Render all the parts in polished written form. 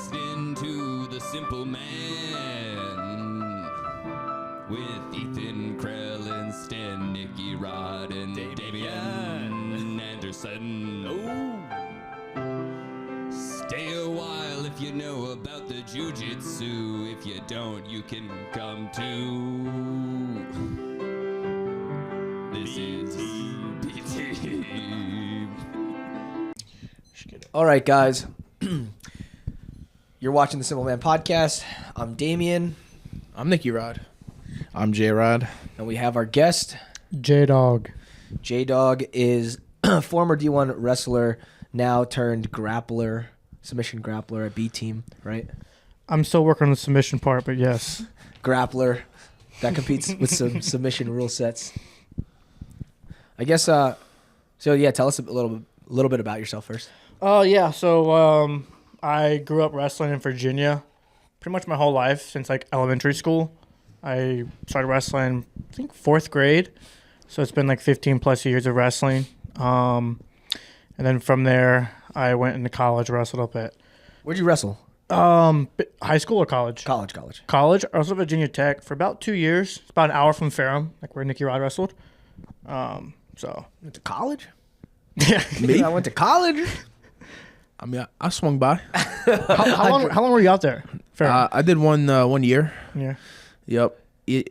listening to The Simple Man with Ethan Crelinsten, Nicky Rod, and Damien Anderson. Stay a while if you know about the jiu-jitsu. If you don't, you can come too. This is PT. All right, guys. You're watching the Simple Man podcast. I'm Damien. I'm NickyRod. I'm JayRod. And we have our guest. JayDog. JayDog is a former D1 wrestler, now turned grappler, submission grappler at B Team, right? I'm still working on the submission part, but yes. Grappler that competes with some submission rule sets. I guess, so yeah, tell us a little bit about yourself first. So I grew up wrestling in Virginia pretty much my whole life since like elementary school. I started wrestling, I think, 4th grade. So it's been like 15 plus years of wrestling. And then from there, I went into college, wrestled up at... Where'd you wrestle? High school or college? College. College. I was at Virginia Tech for about 2 years. It's about an hour from Ferrum, like where Nicky Rod wrestled. Went to college? Yeah. Me? I went to college. I mean, I swung by. How long were you out there? I did one year. Yeah. Yep.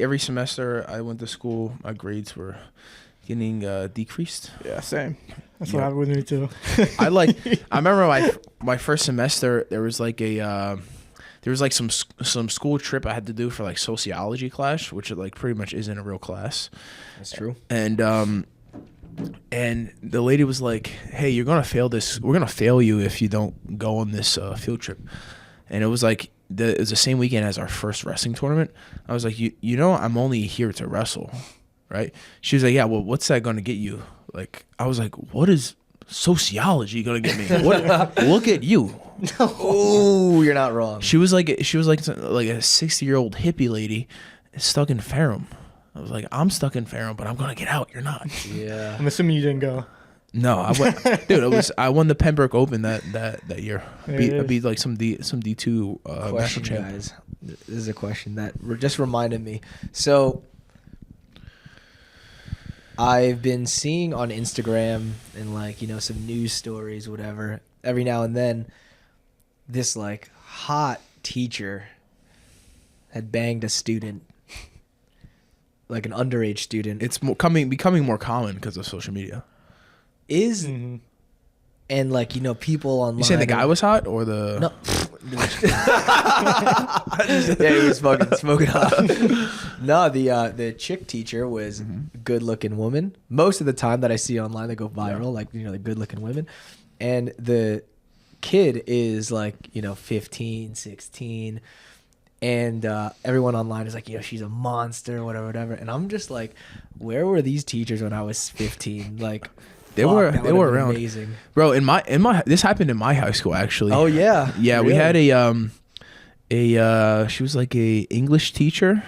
Every semester I went to school, my grades were getting decreased. Yeah, same. That's what happened with me too. I remember my first semester there was like some school trip I had to do for like sociology class, which like pretty much isn't a real class. That's true. And the lady was like, "Hey, you're gonna fail this. We're gonna fail you if you don't go on this field trip." And it was like it was the same weekend as our first wrestling tournament. I was like, "You know, I'm only here to wrestle, right?" She was like, "Yeah, well, what's that gonna get you?" Like, I was like, "What is sociology gonna get me? Look at you." Oh, you're not wrong. She was like a 60-year-old hippie lady stuck in Ferrum. I was like, I'm stuck in Ferrum, but I'm gonna get out. You're not. Yeah. I'm assuming you didn't go. No, I went, dude. I won the Pembroke Open that year. I beat like some D2 Question, national champ. guys. This is a question that just reminded me. So, I've been seeing on Instagram and like some news stories, whatever. Every now and then, this like hot teacher had banged a student. Like an underage student. It's becoming more common because of social media. And like people online. You saying the guy was hot or the? No. Yeah, he was smoking hot. No, the chick teacher was good looking woman. Most of the time that I see online, they go viral. Like the good looking women, and the kid is like 15, 16. And everyone online is like, she's a monster, whatever. And I'm just like, where were these teachers when I was 15? Like, they were around. Amazing, bro. In my this happened in my high school actually. Oh yeah, yeah. Really? We had she was like a English teacher,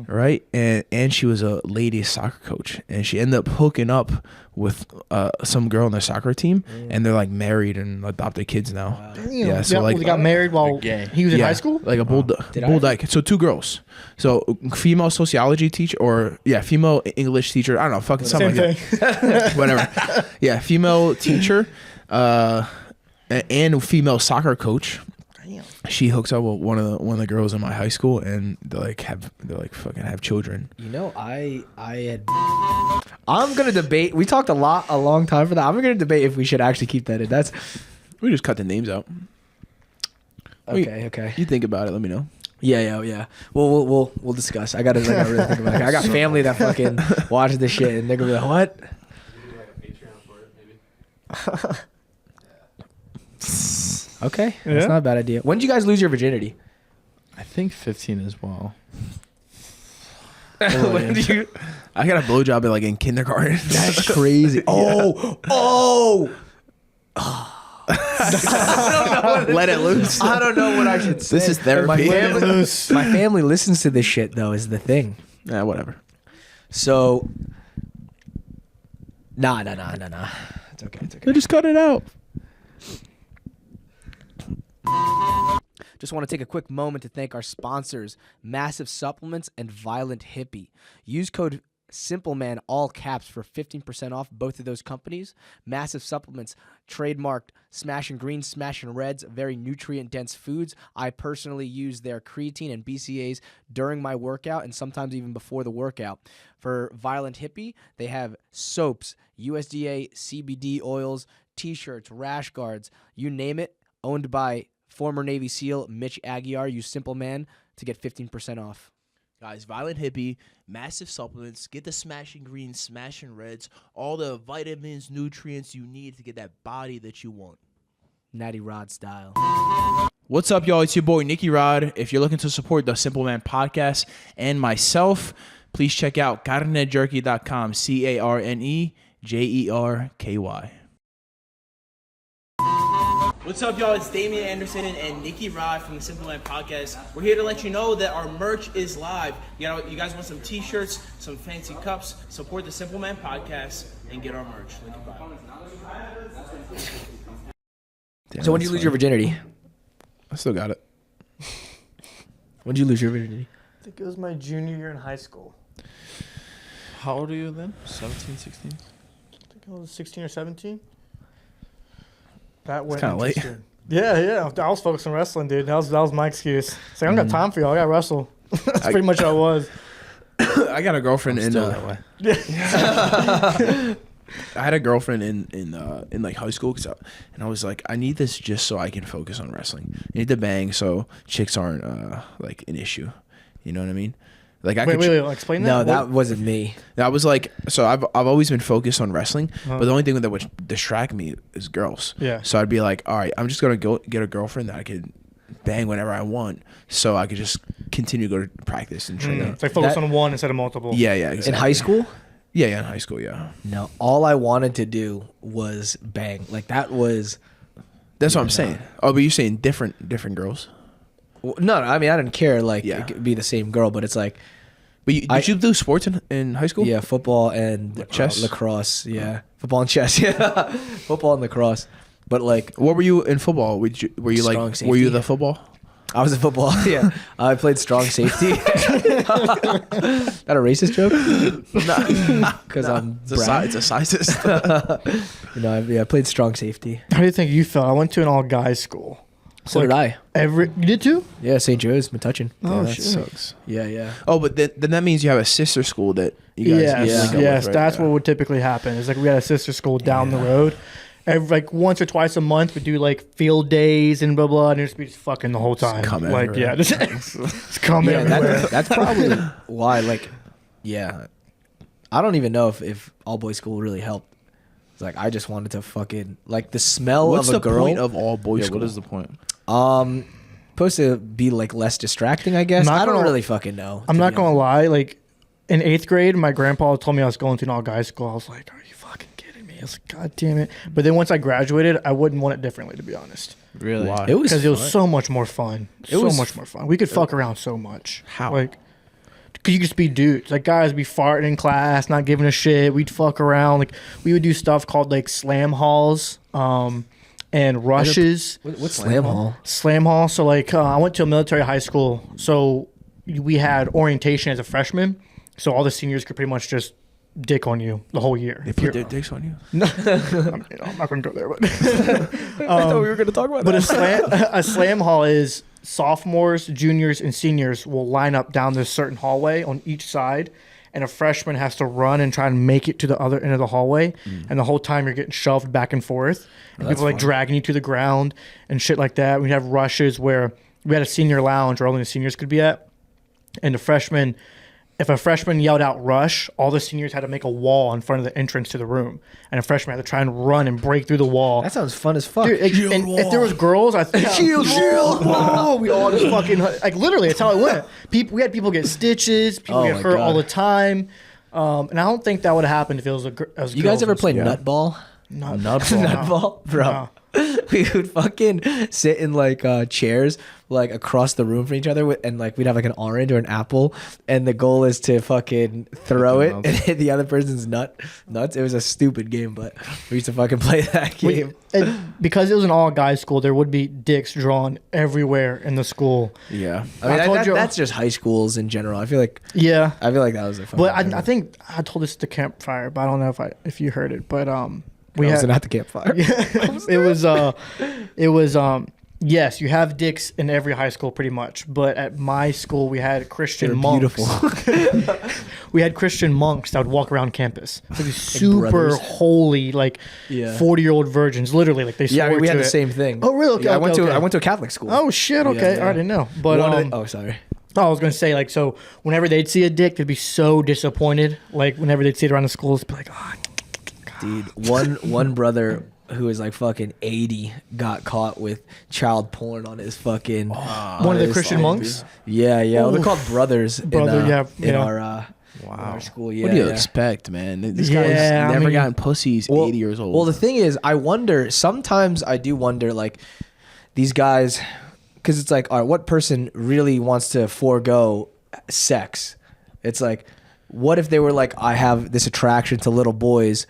right? And she was a ladies soccer coach, and she ended up hooking up with some girl on their soccer team, and they're like married and adopted kids now. Wow. Yeah, so like they got married while he was in high school. Like a bulldog. So 2 girls. So female sociology teacher female English teacher. I don't know, fucking something Same like that. Whatever. Yeah, female teacher, and female soccer coach. She hooks up with one of the girls in my high school, and they fucking have children. I'm gonna debate. We talked a long time for that. I'm gonna debate if we should actually keep that in. We just cut the names out. Okay. You think about it. Let me know. Yeah. We'll discuss. I gotta really think about it. I got family that fucking watches this shit, and they're gonna be like, "What?" Okay, that's not a bad idea. When did you guys lose your virginity? I think 15 as well. When did you? I got a blowjob in kindergarten. That's crazy. Oh. Let it loose. I don't know what I should say. This is therapy. My family listens to this shit though. Is the thing. Yeah, whatever. So. Nah. It's okay. They just cut it out. Just want to take a quick moment to thank our sponsors, Massive Supplements and Violent Hippie. Use code SimpleMan, all caps, for 15% off both of those companies. Massive Supplements, trademarked Smashing Greens, Smashing Reds, very nutrient-dense foods. I personally use their creatine and BCAAs during my workout and sometimes even before the workout. For Violent Hippie, they have soaps, USDA CBD oils, T-shirts, rash guards, you name it, owned by former Navy SEAL Mitch Aguiar. Use Simple Man to get 15% off. Guys, Violent Hippie, Massive Supplements, get the Smashing Greens, Smashing Reds, all the vitamins, nutrients you need to get that body that you want. Natty Rod style. What's up, y'all? It's your boy, Nicky Rod. If you're looking to support the Simple Man podcast and myself, please check out carnejerky.com, CarneJerky. What's up, y'all? It's Damien Anderson and Nicky Rod from the Simple Man Podcast. We're here to let you know that our merch is live. You guys want some t-shirts, some fancy cups, support the Simple Man Podcast, and get our merch. Link in bio. So when did you lose your virginity? I still got it. When did you lose your virginity? I think it was my junior year in high school. How old are you then? 17, 16? I think I was 16 or 17. That went kinda late. interesting. Yeah. I was focused on wrestling, dude. That was my excuse. It's like, I don't got time for y'all. I got to wrestle. That's pretty much how it was. I got a girlfriend in that way. I had a girlfriend in like high school, and I was like, I need this just so I can focus on wrestling. I need to bang so chicks aren't like an issue. You know what I mean? Like I Wait, explain that. No, that wasn't me. I was like, so I've always been focused on wrestling, but the only thing that would distract me is girls. Yeah. So I'd be like, all right, I'm just gonna go get a girlfriend that I could bang whenever I want, so I could just continue to go to practice and train. It's like focus on one instead of multiple. Yeah, exactly. In high school? Yeah, in high school, yeah. No, all I wanted to do was bang. Like that was. That's what I'm saying. Oh, but you're saying different girls. No, I mean I didn't care. Like Yeah. it could be the same girl, but it's like. But did you do sports in high school? Yeah, football and Chess? lacrosse. Yeah, football and chess. Yeah, football and lacrosse. But like, What were you in football? Were you Strong like? Were safety. you the football? I was in football. Yeah, I played strong safety. That a racist joke? Because I'm It's a brown. sizist. I played strong safety. How do you think you felt? I went to an all guys school. So did I. You did too? Yeah, St. Joe's, Metuchen. Oh, that shit. sucks. Yeah. Oh, but then that means you have a sister school that you guys link up with, Yes. right? That's Yeah. what would typically happen. It's like we had a sister school down the road. Like once or twice a month, we do like field days and blah blah, and it'd just be fucking the whole time. come like everywhere. just come Yeah, everywhere. that's probably why. Like, yeah, I don't even know if all boys school really helped. It's like I just wanted to fucking like the smell What's of a the girl. point of all boys Yeah, school? what is the point? Supposed to be like less distracting, I guess. Not I don't gonna- really fucking know. I'm to not be gonna honest. lie. Like in 8th grade, my grandpa told me I was going to an all guys school. I was like, "Are you fucking kidding me?" I was like, "God damn it!" But then once I graduated, I wouldn't want it differently, to be honest. Really? Why? It was Because it was fun. so much more fun. was- much more fun. We could fuck around so much. How? Like, cause you just be dudes. Like guys be farting in class, not giving a shit. We'd fuck around. Like we would do stuff called like slam halls, and rushes. What's slam hall? Slam hall. So like I went to a military high school. So we had orientation as a freshman. So all the seniors could pretty much just dick on you the whole year. They put their dicks on you. I'm not going to go there, but I thought we were going to talk about but a slam hall is sophomores, juniors, and seniors will line up down this certain hallway on each side, and a freshman has to run and try and make it to the other end of the hallway, and the whole time you're getting shoved back and forth, and people like dragging you to the ground and shit like that. We'd have rushes where we had a senior lounge where only the seniors could be at, and the freshmen. If a freshman yelled out rush, all the seniors had to make a wall in front of the entrance to the room. And a freshman had to try and run and break through the wall. That sounds fun as fuck. Dude, and if there was girls, I think shield wall. We all just fucking like literally. That's how it went. We had people get stitches. People Oh get my hurt all God. the time. And I don't think that would have happened if it was a you guys ever played nutball? Nutball? Nutball, bro. No. we would fucking sit in like chairs like across the room from each other and like we'd have like an orange or an apple and the goal is to fucking throw it and hit the other person's nuts. It was a stupid game, but we used to fucking play that game. And because it was an all guys school, there would be dicks drawn everywhere in the school. Yeah. I mean, that's just high schools in general. I feel like that was a fun. But I think I told this at the campfire, but I don't know if you heard it. But we wasn't at the campfire. It was yes, you have dicks in every high school pretty much, but at my school we had Christian monks. Beautiful. We had Christian monks that would walk around campus. So these super holy, like 40-year-old virgins, literally, like they swore we had to the it. same thing. Oh really? Okay, I went to a Catholic school. Oh shit! Okay, I didn't know. But sorry. I was gonna say, like, so whenever they'd see a dick, they'd be so disappointed. Like whenever they'd see it around the schools, they'd be like, oh. Dude, one brother who was like fucking 80 got caught with child porn on his fucking one of the Christian monks. Yeah. Well, they're called brothers. In our school. Yeah. What do you expect, man? This guy's never gotten pussies. 80 years old. Well, the thing is, I wonder. Sometimes I do wonder, like these guys, because it's like, all right, what person really wants to forego sex? It's like, what if they were like, I have this attraction to little boys.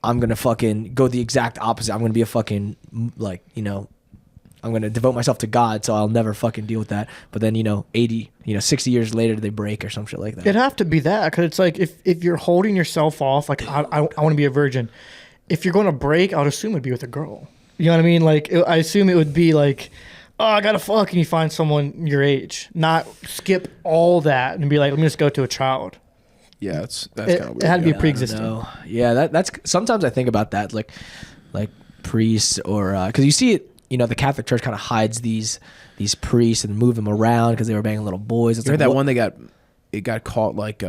I'm going to fucking go the exact opposite. I'm going to be a fucking, like, you know, I'm going to devote myself to God, so I'll never fucking deal with that. But then, 60 years later, they break or some shit like that. It'd have to be that, because it's like, if you're holding yourself off, like, I want to be a virgin. If you're going to break, I would assume it'd be with a girl. You know what I mean? Like, I assume it would be like, oh, I got to fuck, and you find someone your age. Not skip all that and be like, let me just go to a child. Yeah, that's kind of weird. It had to be pre-existing. Yeah, that's sometimes I think about that, like priests or because you see it, the Catholic Church kind of hides these priests and move them around because they were banging little boys. It's you heard like, that one they got caught like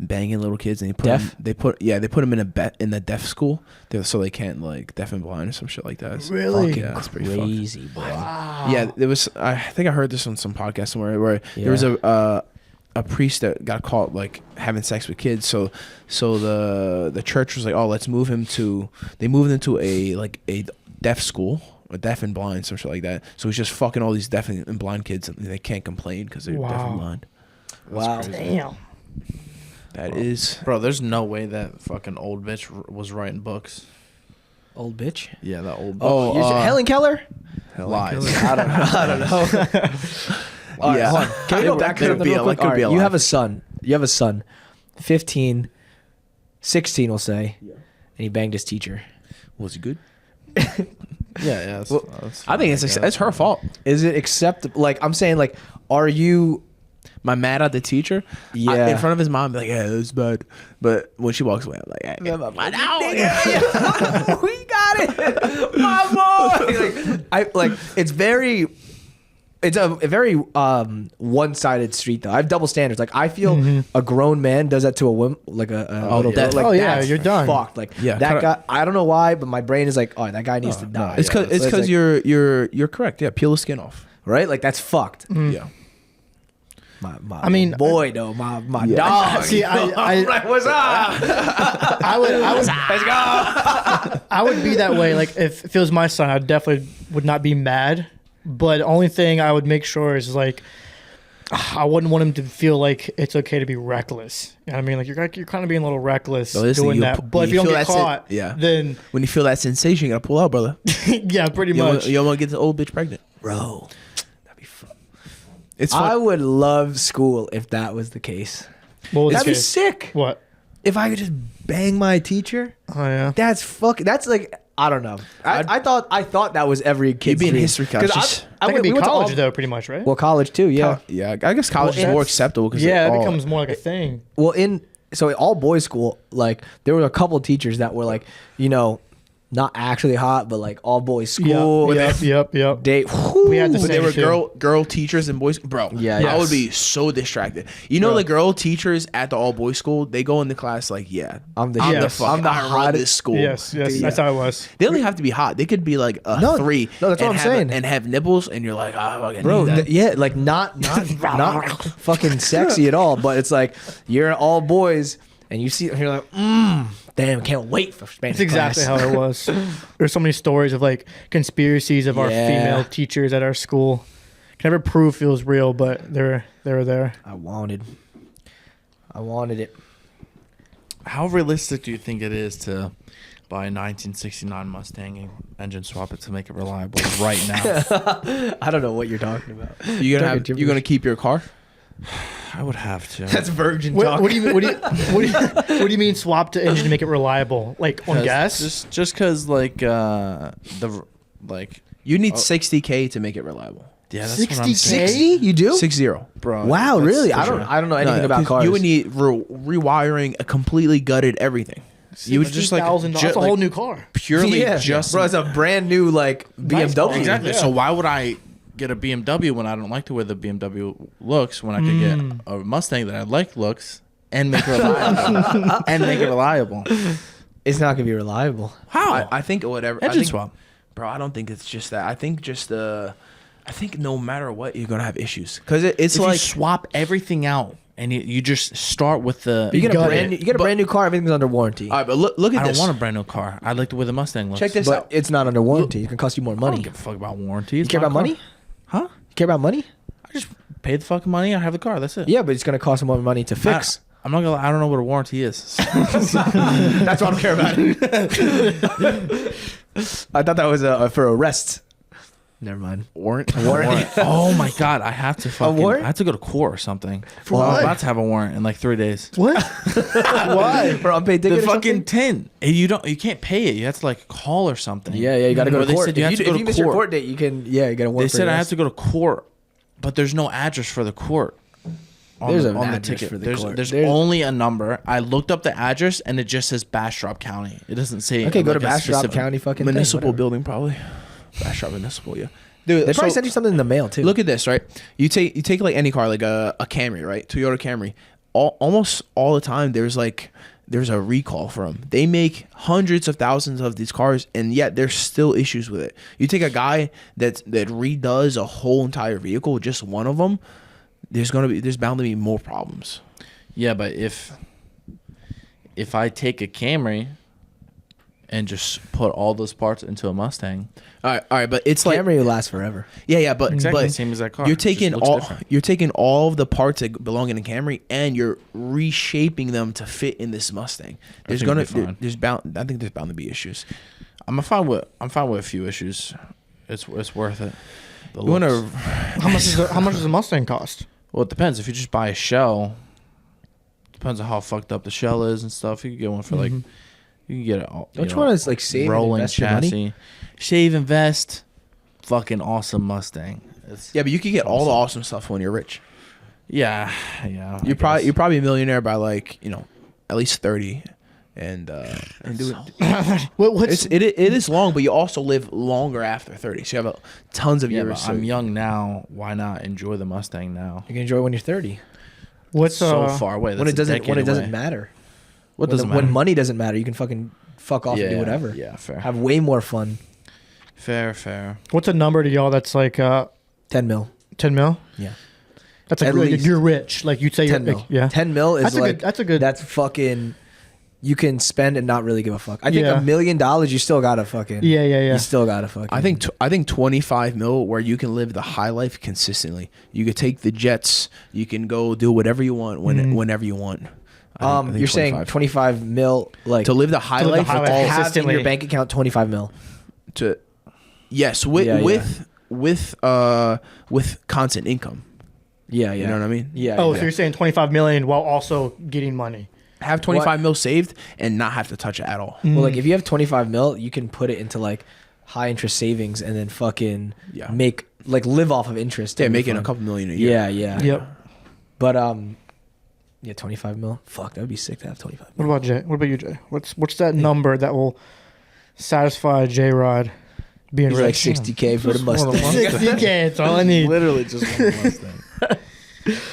banging little kids and they put them in the deaf school so they can't like deaf and blind or some shit like that. Really? Yeah, that's pretty crazy, bro. Wow. Yeah, there was. I think I heard this on some podcast somewhere where there was a priest that got caught like having sex with kids. So the church was like, oh, let's move him to. They moved him to a deaf school, or deaf and blind, some shit like that. So he's just fucking all these deaf and blind kids, and they can't complain because they're deaf and blind. Wow, damn. That is, bro. There's no way that fucking old bitch was writing books. Old bitch. Yeah, that old. Oh, Helen Keller. Lies. I don't know. Yeah. Hold on. Can we go back to something real quick? Right, you have a son, 15, 16, we'll say, and he banged his teacher. Was he good? Yeah. That's I think it's her fault. Is it acceptable? Like, I'm saying, like, are you... Am I mad at the teacher? Yeah. In front of his mom, be like, yeah, it was bad. But when she walks away, I'm like, hey, we got it, my boy. It's a very one-sided street though. I have double standards. Like, I feel a grown man does that to a woman, like a little yeah. like, oh yeah, that's you're done. Fucked. Like, yeah, that guy. I don't know why, but my brain is like, oh, that guy needs to die. It's because like, you're correct. Yeah, peel the skin off. right. Like, that's fucked. Yeah. I mean, boy, though, my Yeah. dog. See, Like, what's up? I would Let's go. I would be that way. Like, if it was my son, I definitely would not be mad. But the only thing I would make sure is, like, I wouldn't want him to feel like it's okay to be reckless. You know what I mean? Like, you're kind of being a little reckless doing that. But if you don't get caught, then... When you feel that sensation, you got to pull out, brother. Yeah, pretty much. You don't want to get the old bitch pregnant. Bro, that'd be fun. It's fun. I would love school if that was the case. What was That'd the be case? sick. What? If I could just bang my teacher. Oh, yeah. That's like, I don't know. I thought that was every kid's You'd be in dream. history class. 'Cause That could be we went to college, though, pretty much, right? Well, college too, yeah. Yeah, I guess college is Well, more it's- acceptable because Yeah, it becomes more like a thing. Well, so all boys school, like, there were a couple of teachers that were like, not actually hot, but like all boys school. Yep. They We had the But same they were shit. girl teachers and boys. Bro, Yeah, I yes. would be so distracted. The girl teachers at the all boys school, they go into class like, yeah, I'm the I hottest- run this school. Yes, Yeah. that's how it was. They don't even have to be hot. They could be like a No, 3. no, that's what I'm saying. And have nipples, and you're like, oh, I bro, need that. yeah, like not fucking sexy at all, but it's like you're all boys and you see, you're like, damn, can't wait for Spanish That's exactly class. how it was. There's so many stories of like conspiracies of our Yeah. female teachers at our school. Can never prove it was real, but they were there. I wanted it. How realistic do you think it is to buy a 1969 Mustang and engine swap it to make it reliable right now? I don't know what you're talking about. You gonna keep your car? I would have to. That's virgin What, talk. what do you mean? What do you mean? Swap to engine to make it reliable, like on gas? Just because like the like You need 60K to make it reliable. yeah, that's what I'm 60K? saying. 60? You do? 60. Bro. Wow, that's really? for I sure. don't know anything about 'cause cars. You would need rewiring, a completely gutted everything. You would just like $60,000. That's a whole new car. purely yeah. just Bro, it's a brand new like Nice BMW. car. exactly. Yeah. So why would I get a BMW when I don't like the way the BMW looks? When I could get a Mustang that I like looks and make it reliable It's not gonna be reliable. How? I think whatever. Engine I think, swap. Bro, I don't think it's just that. I think just I think no matter what, you're gonna have issues because it's If like you swap everything out and you just start with the. You get a got brand it. new, brand new car. Everything's under warranty, all right, but look at I don't this. want a brand new car. I like the way the Mustang looks. Check this but out. it's not under warranty. It can cost you more I don't money. give a fuck about warranty. You It's care my about car. money? Huh? You care about money? I just pay the fucking money. I have the car. That's it. Yeah, but it's gonna cost more money to fix. I'm not gonna. I don't know what a warranty is. That's why I don't care about it. I thought that was for arrests. Never mind. Warrant. Warrant. Oh my god! I have to fucking. warrant? I have to go to court or something. For I'm what? about to have a warrant in like 3 days. What? Why? For unpaid The ticket or fucking something? 10. And you can't pay it. You have to like call or something. Yeah, you gotta go Or to they court. said you have to go if to you miss your court. court date, you can. Yeah, you gotta work. They for said your I have ass. to go to court, but there's no address for the court. There's an address for the court. There's There's- only a number. I looked up the address and it just says Bastrop County. It doesn't say. Okay, go like, to a Bastrop specific- County, fucking thing, Municipal whatever. building probably. Bastrop Municipal, yeah. Dude, They probably so send you something in the mail too. look at this, right? You take like any car, like a Camry, right? Toyota Camry. Almost all the time, there's a recall for them. They make hundreds of thousands of these cars, and yet there's still issues with it. You take a guy that redoes a whole entire vehicle, just one of them, there's bound to be more problems. Yeah, but if I take a Camry and just put all those parts into a Mustang, All right, but it's like Camry will last forever. yeah, but exactly but the same as that car. you're It just taking looks all different. you're taking all of the parts that belong in a Camry and you're reshaping them to fit in this Mustang. There's think gonna it'll be fine. there's bound I think there's bound to be issues. I'm fine with a few issues. It's worth it. The You want looks. to How much does a Mustang cost? Well, it depends. If you just buy a shell, depends on how fucked up the shell is and stuff. You can get one for like, you can get it all. Don't you want to like save and rolling invest your money? chassis, shave, invest, fucking awesome Mustang. It's, Yeah, but you can get all the awesome stuff when you're rich. yeah. You're probably a millionaire by like, at least 30 and do it. What's It is long, but you also live longer after 30. So you have tons of Yeah, years. but so I'm young now. Why not enjoy the Mustang now? You can enjoy it when you're 30. what's So far away. When That's it doesn't a decade away. matter. What doesn't When matter? money doesn't matter, you can fucking fuck off and do whatever. Yeah, fair. Have way more fun. Fair. a number to y'all that's like 10 mil. 10 mil? Yeah. That's like At really, least. you're rich. Like you'd say 10 you're mil. like, yeah. 10 mil is That's a like good- That's fucking. You can spend and not really give a fuck. I think Yeah. $1 million, you still gotta fucking. Yeah. You still gotta fucking. I think 25 mil where you can live the high life consistently. You could take the jets. You can go do whatever you want whenever you want. I think you're saying 25 mil like to live the high To live the life. high life all- have in consistently. your bank account 25 mil. to yes with Yeah, with constant income. Yeah, You know what I mean? Yeah. Oh, yeah. so you're saying 25 million while also getting money. Have 25 mil saved and not have to touch it at all. Well, like if you have 25 mil, you can put it into like high interest savings and then fucking Yeah. make like live off of interest. Yeah, That'd be making a fun. couple million a year. Yeah. Yep. But yeah, 25 mil. Fuck, that would be sick to have 25 What mil. about Jay? What about you, Jay? What's that number that will satisfy JayRod being He's like rich? 60K for the Mustang. 60K, that's all I need. Literally just one Mustang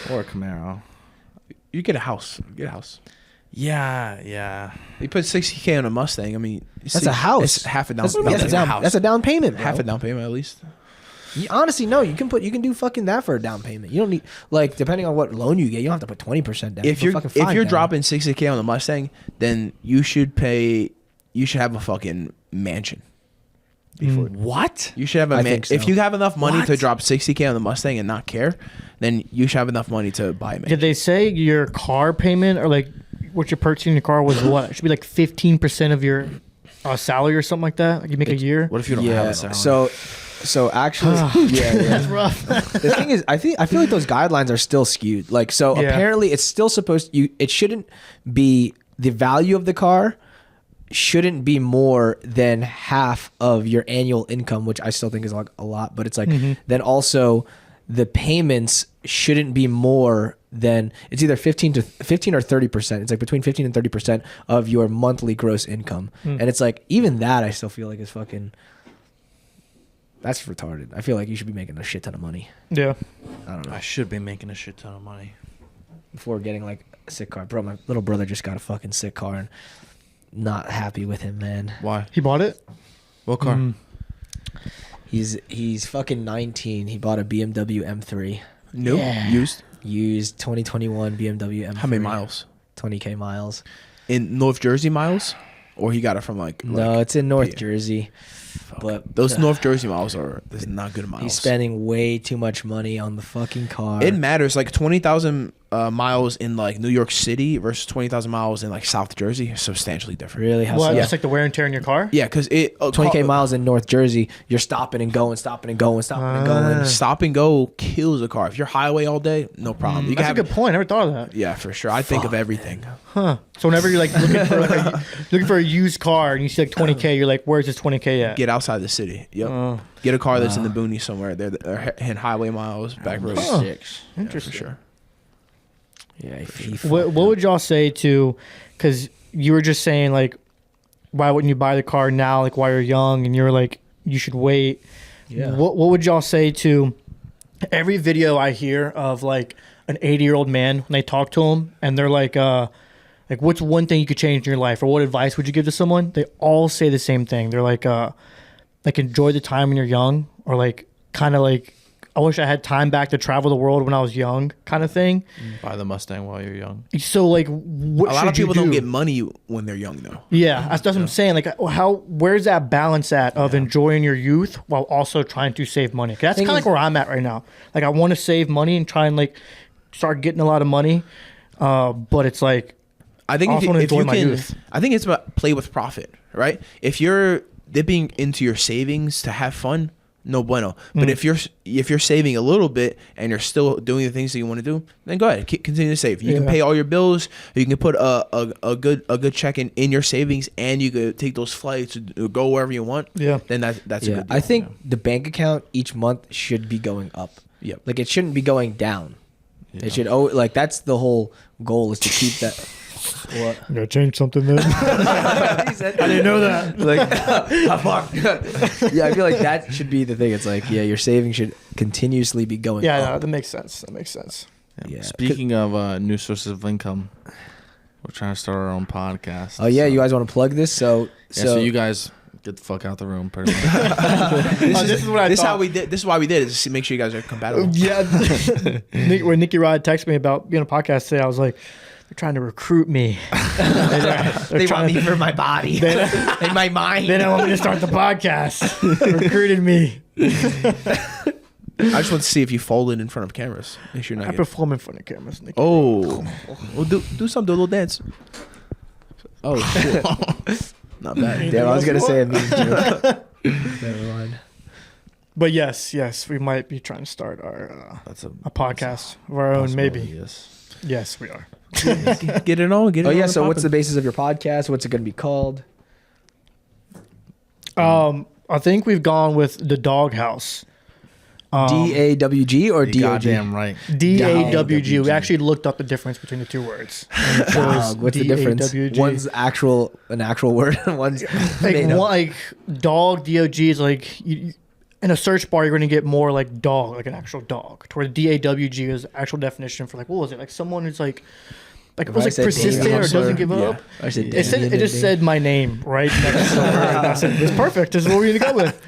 or a Camaro. You get a house. Yeah. You put 60K on a Mustang. I mean, That's a house. It's half a down. That's a down payment, bro. half a down payment at least. Honestly, no. You can do fucking that for a down payment. You don't need like depending on what loan you get, you don't have to put 20% down. If you're dropping $60K on the Mustang, then you should have a fucking mansion. Before What? you should have a I man. think so. If you have enough money What? to drop $60K on the Mustang and not care, then you should have enough money to buy a mansion. Did they say your car payment or like what you're purchasing your car was what? It should be like 15% of your salary or something like that. Like you make a year. What if you don't have a salary? So actually, That's rough. the thing is, I feel like those guidelines are still skewed. Like, so Yeah. apparently, it's still supposed it shouldn't be the value of the car shouldn't be more than half of your annual income, which I still think is like a lot. But it's like then also the payments shouldn't be more than it's either 15 or 30%. It's like between 15 and 30% of your monthly gross income, and it's like even that I still feel like is fucking. That's retarded. I feel like you should be making a shit ton of money. Yeah. I don't know. I should be making a shit ton of money. Before getting like a sick car. Bro, my little brother just got a fucking sick car and not happy with him, man. Why? He bought it? What car? He's fucking 19. He bought a BMW M3. New? Yeah. Used 2021 BMW M3. How many miles? 20K miles. In North Jersey miles? Or he got it from No, it's in North yeah. Jersey. But those North Jersey miles are not good miles. he's spending way too much money on the fucking car. It matters. Like 20,000 miles in like New York City versus 20,000 miles in like South Jersey is substantially different. Really? How What? so? Just like the wear and tear in your car? Yeah, because 20K miles in North Jersey, you're stopping and going, stopping and going, stopping and going. Stop and go kills a car. If you're highway all day, no problem. You can That's a have good point. I never thought of that. Yeah, for sure. I think of everything. Huh. So whenever you're like looking for a used car and you see like 20K, you're like, where's this 20K at? Get outside the city. Yep. Get a car that's in the boonies somewhere. They're in highway miles, back roads. Interesting. For sure. Yeah, What would y'all say to, because you were just saying like, why wouldn't you buy the car now, like while you're young, and you're like, you should wait. Yeah. What would y'all say to every video I hear of like an 80-year-old man when they talk to him and they're like what's one thing you could change in your life, or what advice would you give to someone? They all say the same thing. They're like enjoy the time when you're young, or like kind of like, I wish I had time back to travel the world when I was young, kind of thing. Buy the Mustang while you're young. So like, what A lot of should you people don't do? get money when they're young, though. Yeah, that's what I'm saying. Like, where's that balance at of enjoying your youth while also trying to save money? 'Cause that's kind of like where I'm at right now. Like, I want to save money and try and like start getting a lot of money, but it's like, I think also if enjoy you my can, youth. I think it's about play with profit, right? If you're dipping into your savings to have fun, no bueno. But if you're saving a little bit and you're still doing the things that you want to do, then go ahead, continue to save. You can pay all your bills. You can put a good check in your savings, and you could take those flights, go wherever you want. Yeah. Then that's a good deal. I think the bank account each month should be going up. Yep. Like it shouldn't be going down. It should like that's the whole goal is to keep that. What? I gotta change something then. I didn't know that. Like, yeah, I feel like that should be the thing. It's like, yeah, your savings should continuously be going Yeah, up. no, that makes sense. That makes sense. Yeah. Speaking of new sources of income, we're trying to start our own podcast. Oh yeah, you guys want to plug this? So So you guys get the fuck out the room, pretty much. This is what I This is thought. how we did. This is why we did it. Is to make sure you guys are compatible. Yeah. When Nicky Rod texted me about being on a podcast today, I was like, they're trying to recruit me. they want me for my body and my mind. They don't want me to start the podcast. Recruited me. I just want to see if you folded in front of cameras. Make sure you're I not. perform in front of cameras, Nicky. Oh, well, do some, do a little dance. Oh shit, not bad. Damn, I was gonna say a mean joke. Never mind. But yes, we might be trying to start our That's a podcast of our own, maybe. Yes. Yes, we are. Get it on. Get it Oh on. yeah. and So what's the poppin'. basis of your podcast? What's it gonna be called? I think we've gone with the Dawg House. DAWG or You DOG? goddamn right. DAWG. We actually looked up the difference between the two words. And it shows What's the difference? DAWG. One's an actual word, and one's like made up. like dog. DOG is like in a search bar you're going to get more like dog, like an actual dog. To where DAWG is actual definition for like what was it? Like someone who's like it was I like said persistent Damien or doesn't Anderson, give up. I said It said Damien it just Anderson. said my name right next to her. And I said it's perfect. This is what we're going to go with.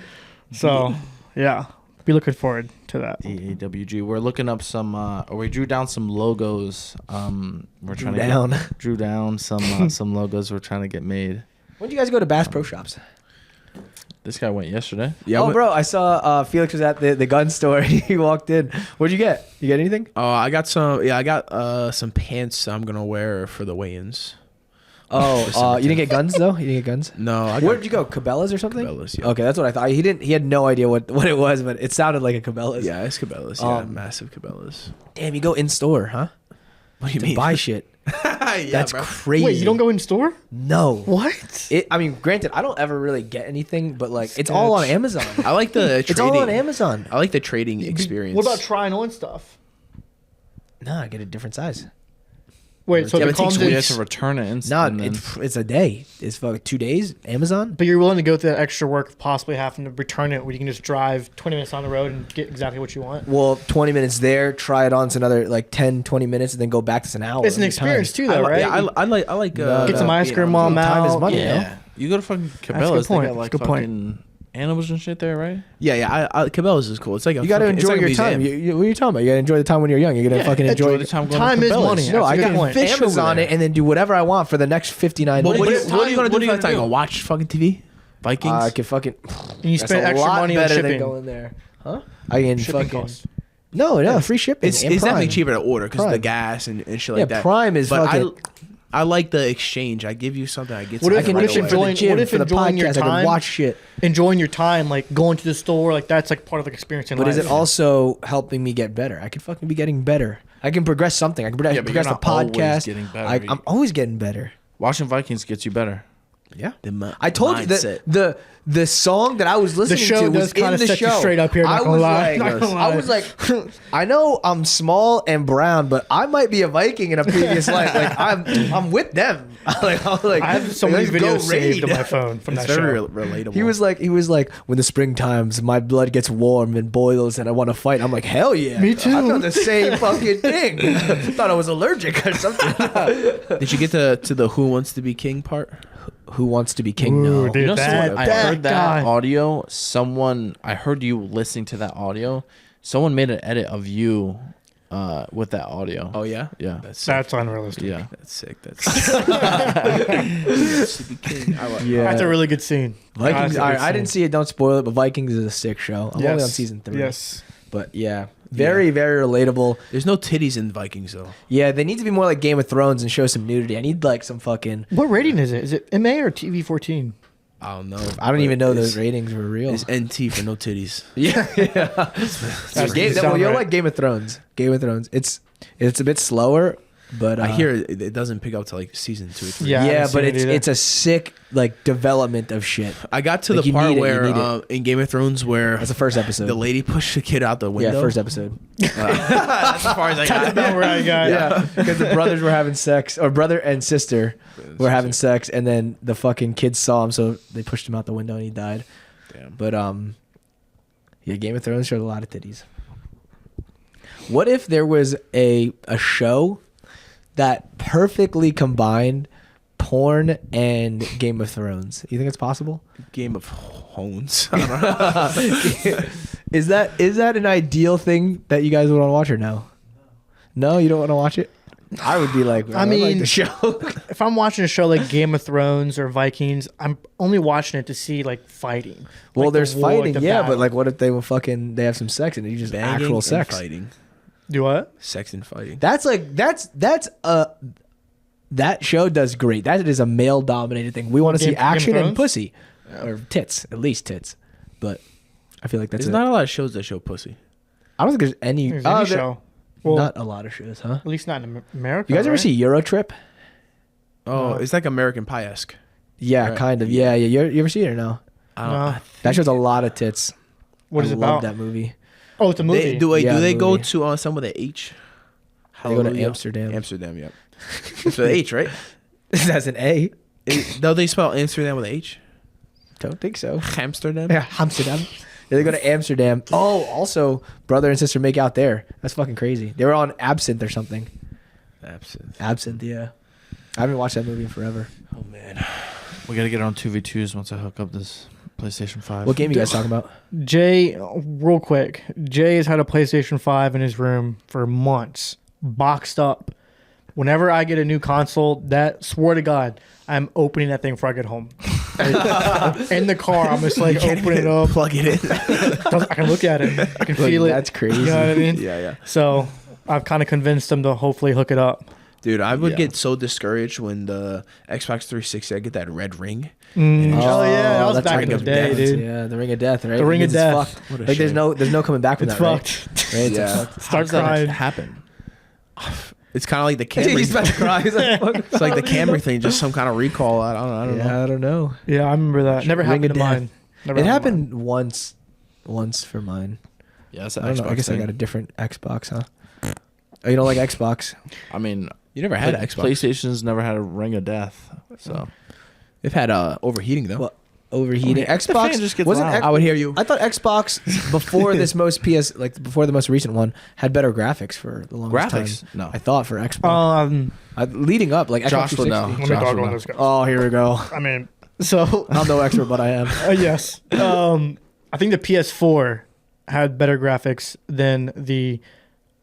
So yeah. Be looking forward to that. DAWG. We're looking up some. Or we drew down some logos. We're trying drew down some logos. We're trying to get made. When did you guys go to Bass Pro Shops? This guy went yesterday. Yeah. Bro, I saw Felix was at the gun store. He walked in. What'd you get? You get anything? I got some. Yeah, I got some pants I'm gonna wear for the weigh-ins. Oh, you didn't get guns though? You didn't get guns? No. Where did you go? Cabela's or something? Cabela's, yeah. Okay, that's what I thought. He had no idea what it was, but it sounded like a Cabela's. Yeah, it's Cabela's. Yeah, massive Cabela's. Damn, you go in store, huh? What do you To mean? buy shit. Yeah, That's bro. crazy. Wait, you don't go in store? No. What? I mean, granted, I don't ever really get anything, but like it's all on Amazon. I like the trading. It's all on Amazon. I like the trading experience. What about trying on stuff? No, I get a different size. Wait, so Yeah, it but it takes comes We in, have to return it. No, and then- it's a day. It's for 2 days. Amazon. but you're willing to go through that extra work of possibly having to return it, where you can just drive 20 minutes on the road and get exactly what you want. Well, 20 minutes there. Try it on. It's another like 10, 20 minutes, and then go back to an hour. It's an every experience time. too, though, right? Yeah, I like. No, Get some ice being cream on while I'm Time is out. money. yeah. You go to fucking a good Cabela's. They point. got like That's a good point. fucking animals and shit there, right? Yeah. Cabela's is cool. It's like You got to enjoy your time. What are you talking about? You got to enjoy the time when you're young. You're gonna fucking enjoy the time going Time to is Cabela's. money. No, That's a I good got point. fish over Amazon there. it and then do whatever I want for the next 59 What, minutes. what are you gonna do What are you for that time? gonna do? Go watch fucking TV? Vikings. I could fucking. And you That's spend a extra lot money on better than shipping. going there, huh? I can Shipping fucking. costs. No, free shipping. it's and definitely Prime. cheaper to order because of the Prime. gas and shit Yeah, like that. Prime is But fucking. I like the exchange. I give you something. I get What something. if- I can what do if shit you're for the enjoying- gym, what if for the enjoying your podcast. I time- can watch shit. Enjoying your time, like going to the store, like that's like part of the experience in But life. is it also helping me get better? I could fucking be getting better. I can progress something. I can progress, Yeah, but progress you're the not always podcast. getting better. I'm always getting better. Watching Vikings gets you better. Yeah. The I told you mindset. that the song that I was listening show to was does kinda in the set you show. straight up here, not I gonna was lie. like, Not gonna lie. I was like, I know I'm small and brown, but I might be a Viking in a previous life. Like I'm with them. I was like, I have so many let's go videos saved raid. on my phone from It's that very show. relatable. He was like, when the spring times, my blood gets warm and boils, and I want to fight. I'm like, hell yeah, Me too. I felt the same fucking thing. Thought I was allergic or something. Did you get to the Who Wants to Be King part? Who wants to be king? Ooh, No. dude. You know, I heard that guy. audio. I heard you listening to that audio. Someone made an edit of you with that audio. Oh yeah, Yeah. That's sick. That's unrealistic. Yeah. That's sick. That's Who Wants to Be King. I like. Yeah. That's a really good scene. Vikings. That's a All good right, I didn't scene. see it. Don't spoil it. But Vikings is a sick show. I'm only on season 3. Yes. But yeah, very relatable. There's no titties in Vikings though. Yeah, they need to be more like Game of Thrones and show some nudity. I need like some fucking. What rating is it? Is it MA or TV-14? I don't know. I don't even know It's- those ratings were real. It's NT for no titties. Yeah, yeah. That's Game, sound well, you'll right. like Game of Thrones. Game of Thrones. It's a bit slower, but I hear it doesn't pick up to like season 2 or 3. Yeah. I yeah, haven't but seen it either. it's a sick like development of shit. I got to Like, the you part need it, you where need it. in Game of Thrones where That's the first episode. the lady pushed the kid out the window. Yeah, first episode. That's as far as I That's got. about where I got. Yeah, because the brothers were having sex, or brother and sister were having sex, and then the fucking kids saw him, so they pushed him out the window and he died. Damn. But yeah, Game of Thrones showed a lot of titties. What if there was a show that perfectly combined porn and Game of Thrones? You think it's possible? Game of Thrones. I don't know. Is that an ideal thing that you guys would want to watch or no? No, you don't want to watch it? I would be like, I like mean, the show. If I'm watching a show like Game of Thrones or Vikings, I'm only watching it to see like fighting. Well, Like, the there's war, like, fighting, the yeah, battle. but like, what if they will they have some sex and you just Banging actual and sex? fighting. Do what? Sex and fighting. That's that show does great. That is a male dominated thing. We want to see Game of action and Thrones? pussy, or tits, at least tits. But I feel like that's There's not a lot of shows that show pussy. I don't think there's any. There's any show. Well, not a lot of shows, huh? at least not in America. You guys ever right? see Eurotrip? Oh, No. it's like American Pie-esque. Yeah, Right. kind of. Yeah. You ever see it or no? I don't No. know. That shows a lot of tits. What is I it love about? that movie. Oh, it's a movie. Do Yeah, they go movie. to some with the H? They go to Hallelujah. Amsterdam. Amsterdam, yep. It's the H, right? That's an A. Don't they spell Amsterdam with an H? Don't think so. Amsterdam? Yeah, Amsterdam. Yeah, they go to Amsterdam. Oh, also, brother and sister make out there. That's fucking crazy. They were on Absinthe or something. Absinthe, yeah. I haven't watched that movie in forever. Oh, man. We gotta get on 2v2s once I hook up this PlayStation 5. What game you guys talking about? Jay, real quick. Jay has had a PlayStation 5 in his room for months, boxed up. Whenever I get a new console, swear to God, I'm opening that thing before I get home. In the car, I'm just like open it up, plug it in. I can look at it, I can feel it. That's crazy. You know what I mean? Yeah. So I've kind of convinced him to hopefully hook it up. Dude, I would get so discouraged when the Xbox 360, I get that red ring. Oh yeah, that was that's back Ring in the of day, Death. dude. Yeah, the Ring of Death, right? The Ring of It's Death. fucked. What a Like, shame. there's no coming back from It's that, right? fucked. Right? It's Yeah. fucked. Start How does crying. that happen? It's kind of like the Camry. He's about to cry. He's like, fuck. It's like the Camry thing, just some kind of recall. I don't know. Yeah, I don't know. Yeah, I remember that. Never Ring happened of to Death. mine. Never It happened happened once for mine. Yeah, it's I an don't know. I Xbox guess I thing. got a different Xbox, huh? Oh, you don't like Xbox? I mean, You never had like, an Xbox. PlayStation's never had a ring of death. So They've had overheating though. Well, overheating. fan Xbox just gets wasn't. loud. X- I would hear you. I thought Xbox before this before the most recent one had better graphics for the longest graphics? time. No. I thought for Xbox. Leading up, like Josh Xbox will know. 360. Let me Josh dog will on know. those guys. Oh, here we go. I mean, so I'm no expert, but I am. yes. I think the PS4 had better graphics than the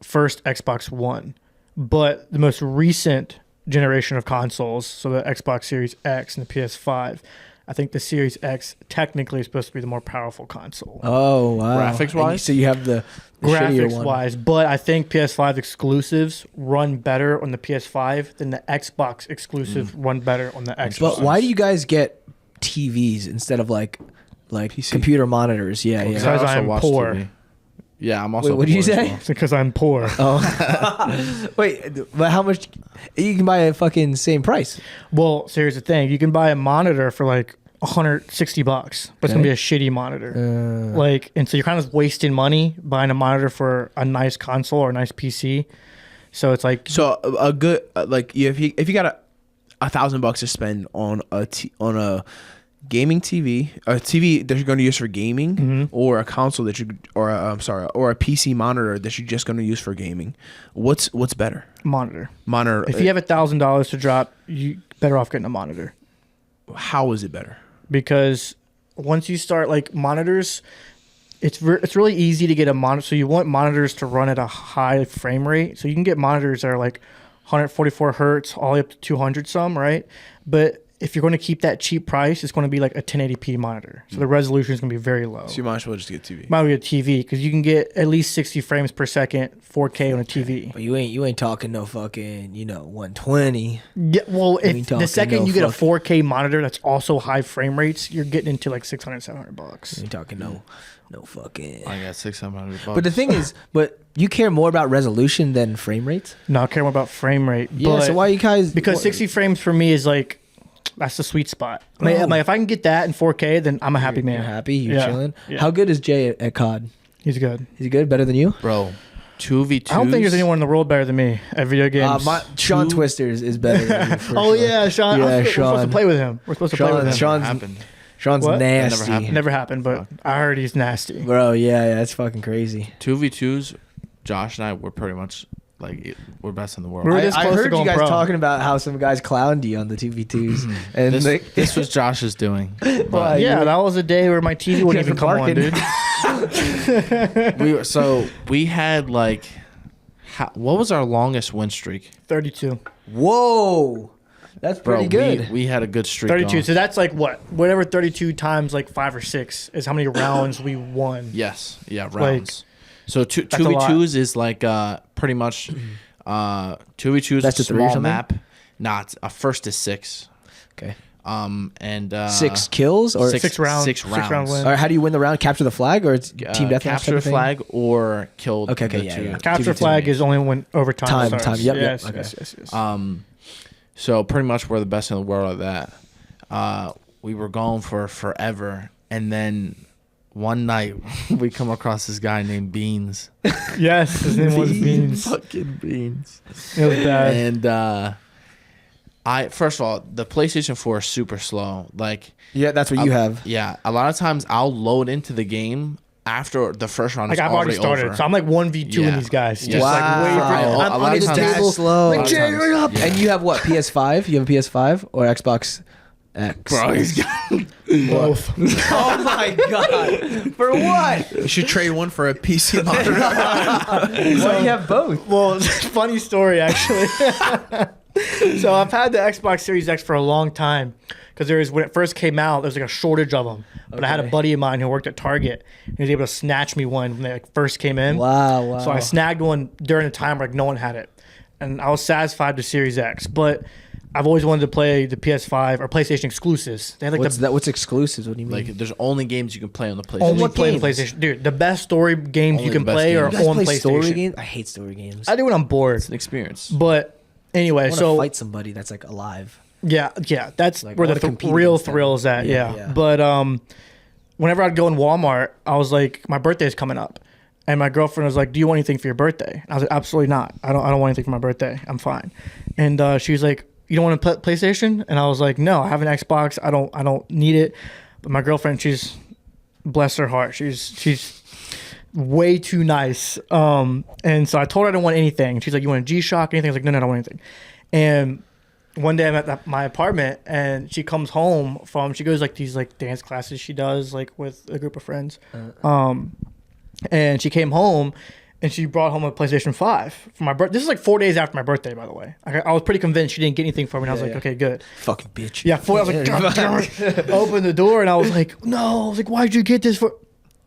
first Xbox One, but the most recent generation of consoles, so the Xbox Series X and the PS5, I think the Series X technically is supposed to be the more powerful console. Oh wow. Graphics-wise? So you have the shittier Graphics one. wise, but I think PS5 exclusives run better on the PS5 than the Xbox exclusives run better on the Xbox. But why do you guys get TVs instead of like PC. computer monitors? Yeah, Because yeah. I also I'm watch poor. TV. Yeah, I'm also. Wait, what did you poor as say? well. Because I'm poor. Oh, wait, but how much? You can buy a fucking same price. Well, so here's the thing: you can buy a monitor for like $160, but it's gonna be a shitty monitor. And so you're kind of wasting money buying a monitor for a nice console or a nice PC. So it's like So a good like if you got $1,000 to spend on a gaming TV, a TV that you're going to use for gaming, or a console that or a PC monitor that you're just going to use for gaming, what's better? monitor. Monitor. If you have $1,000 to drop, you better off getting a monitor. How is it better? Because once you start like monitors, it's really easy to get a monitor. So you want monitors to run at a high frame rate. So you can get monitors that are like 144 hertz all the way up to 200 some, right? But if you're going to keep that cheap price, it's going to be like a 1080p monitor. So the resolution is going to be very low. So you might as well just get TV. Might as well get a TV because you can get at least 60 frames per second, 4K on a TV. But you ain't talking no fucking 120. Yeah, well, ain't if talking the second no you get a fucking- 4K monitor that's also high frame rates, you're getting into like $600, $700. You ain't talking no fucking. I got $600. But the thing is, you care more about resolution than frame rates. No, I care more about frame rate. Yeah. but So why you guys? Because 60 frames for me is like that's the sweet spot. Oh. Like if I can get that in 4K, then I'm a happy man. You're happy. You're Yeah, chilling. yeah. How good is Jay at COD? He's good. Is he good? Better than you? bro, 2v2. I don't think there's anyone in the world better than me at video games. Sean Twisters is better than you. For Oh sure. yeah, Sean. Yeah, We're supposed Sean. to play with him. We're supposed to play with him. Sean's happened. Sean's What? That never nasty. happened. Never happened, but I heard he's nasty. Bro, yeah, that's fucking crazy. 2v2s. Josh and I were pretty much like we're best in the world. We're this I close to heard you going guys pro. talking about how some guys clowned you on the 2v2s. And This was Josh's doing. Why? But Yeah, that was a day where my TV wouldn't even come on, barking. dude. we had like, what was our longest win streak? 32. Whoa. That's pretty good. We had a good streak. 32. going. So that's like what? Whatever 32 times like 5 or 6 is how many rounds we won. Yes. Yeah. Rounds. So That's a 2v2s is like pretty much 2v2s That's a a 3 or small something? map. Not a first is 6. Okay. And 6 kills or 6 rounds. 6 6 round rounds. win. Or how do you win the round? Capture the flag or it's team deathmatch? Capture type a of thing? flag or killed. Okay, the yeah, two. yeah. Capture 2v2 flag is only when overtime Time, starts. yep, yes, okay. yes. So pretty much we're the best in the world at that. We were going for forever, and then one night we come across this guy named Beans. Yes, his name was Beans. Fucking Beans. It was bad. And I first of all, the PlayStation 4 is super slow. Like Yeah, that's what you have. Yeah, a lot of times I'll load into the game after the first round Like is I've already started, over. so I'm like 1v2 in Yeah. these guys. Yeah. Just like wait for Wow. I'm A lot under of the times- table. Slow. Like, lot of Jay, times. hurry up. Yeah. And you have what? PS5? You have a PS5 or Xbox X. Bro, he's got Both. Oh my god! For what? You should trade one for a PC monitor. Why do you have both? Well, it's a funny story actually. So I've had the Xbox Series X for a long time because when it first came out, there was like a shortage of them. But I had a buddy of mine who worked at Target, and he was able to snatch me one when they first came in. Wow. So I snagged one during a time where no one had it, and I was satisfied with Series X. But I've always wanted to play the PS5 or PlayStation exclusives. They have like What's exclusives? What do you mean? like there's only games you can play on the PlayStation. only What play the games? PlayStation. Dude, the best story games Only you can the best play are games. you guys on play PlayStation. story games? I hate story games. I do when I'm bored. It's an experience. But anyway, I want to so fight somebody that's like alive. yeah, that's Like, where I the wanna compete real against them. thrill is at. Yeah, Yeah, yeah. But whenever I'd go in Walmart, I was like, my birthday's coming up, and my girlfriend was like, "Do you want anything for your birthday?" I was like, "Absolutely not. I don't want anything for my birthday. I'm fine." And she was like, "You don't want a PlayStation?" And I was like, "No, I have an Xbox. I don't need it." But my girlfriend, she's bless her heart, she's way too nice. And so I told her I didn't want anything. She's like, "You want a G-Shock, anything?" I was like, "No, I don't want anything." And one day I'm at my apartment, and she comes home she goes like these like dance classes she does like with a group of friends. And she came home, and she brought home a PlayStation 5 for my birthday. This is like 4 days after my birthday, by the way. I was pretty convinced she didn't get anything for me, and I was like, okay, good. Fucking bitch. Yeah, I was like, God damn it. Opened the door, and I was like, no. I was like, why'd you get this for?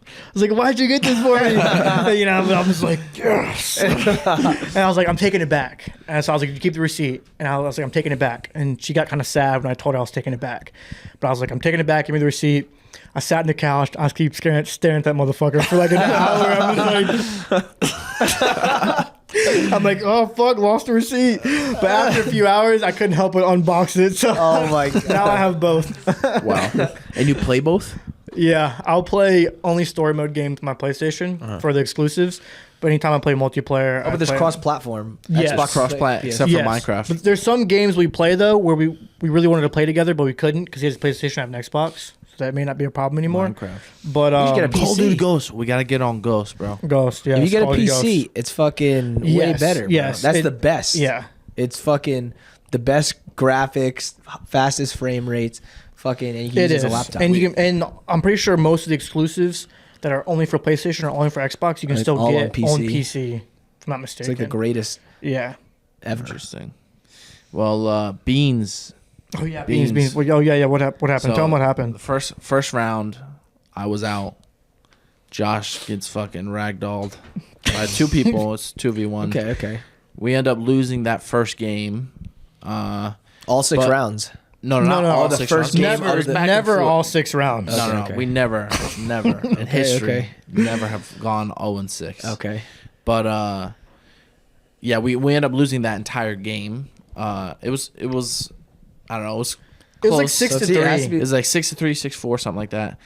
I was like, why'd you get this for me? You know, I was like, yes. And I was like, I'm taking it back. And so I was like, you keep the receipt. And I was like, I'm taking it back. And she got kind of sad when I told her I was taking it back. But I was like, I'm taking it back. Give me the receipt. I sat on the couch. I keep staring at that motherfucker for like an hour. I'm like, oh fuck, lost the receipt. But after a few hours, I couldn't help but unbox it. So Oh my god. now I have both. Wow. And you play both? Yeah, I'll play only story mode games on my PlayStation for the exclusives. But anytime I play multiplayer, Oh, but there's cross-platform. Yes. Xbox Cross-plat, except for Minecraft. But there's some games we play though where we really wanted to play together, but we couldn't because he has a PlayStation, I have an Xbox, so that may not be a problem anymore. Minecraft. But just get a Call of PC. Duty Ghost. We gotta get on Ghost, bro. Ghost, yeah. If you get a Call of Duty PC, Ghost. it's fucking way Yes, better. Bro. yes. That's the best. Yeah. It's fucking the best graphics, fastest frame rates, fucking, and you can It use it is, as a laptop. and you can, and I'm pretty sure most of the exclusives that are only for PlayStation or only for Xbox, you can It's still all get on PC. on PC. If I'm not it's mistaken. like the greatest Yeah. ever. Interesting. Well, Beans. Oh yeah, Beans. beans. Oh yeah. What happened? So, Tell them what happened. The first round, I was out. Josh gets fucking ragdolled by two people. It's 2v1. Okay. We end up losing that first game. All six But- rounds. No, No, not no, all the six first rounds. game, It Never, was back and never forth. all 6 rounds. No, Okay. we never in history okay. never have gone 0-6. Okay. But yeah, we end up losing that entire game. It was I don't know, it was It was like close. 6 to So it has 3. to be- It was like 6-3, 6-4, something like that.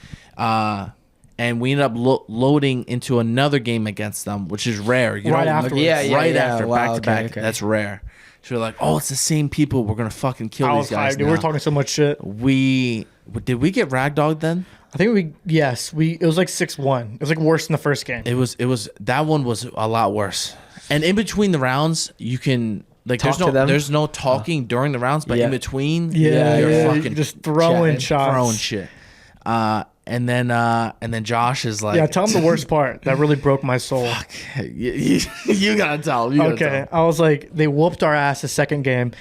And we ended up loading into another game against them, which is rare. You Right don't- afterwards. Yeah, right yeah. after, Wow, back to okay, back. okay. That's rare. So we're like, oh, it's the same people. We're gonna fucking kill I these was guys hyped, dude. now. We were talking so much shit. Did we get ragdogged then? I think it was like 6-1. It was like worse than the first game. It was that one was a lot worse. And in between the rounds, you can like Talk to them? there's no talking during the rounds, but Yeah. in between, yeah, you're yeah, fucking just throwing chatting, shots. throwing shit. And then Josh is like, Yeah, tell him the worst part. That really broke my soul. you gotta tell him. You gotta tell Okay, him. I was like, they whooped our ass the second game,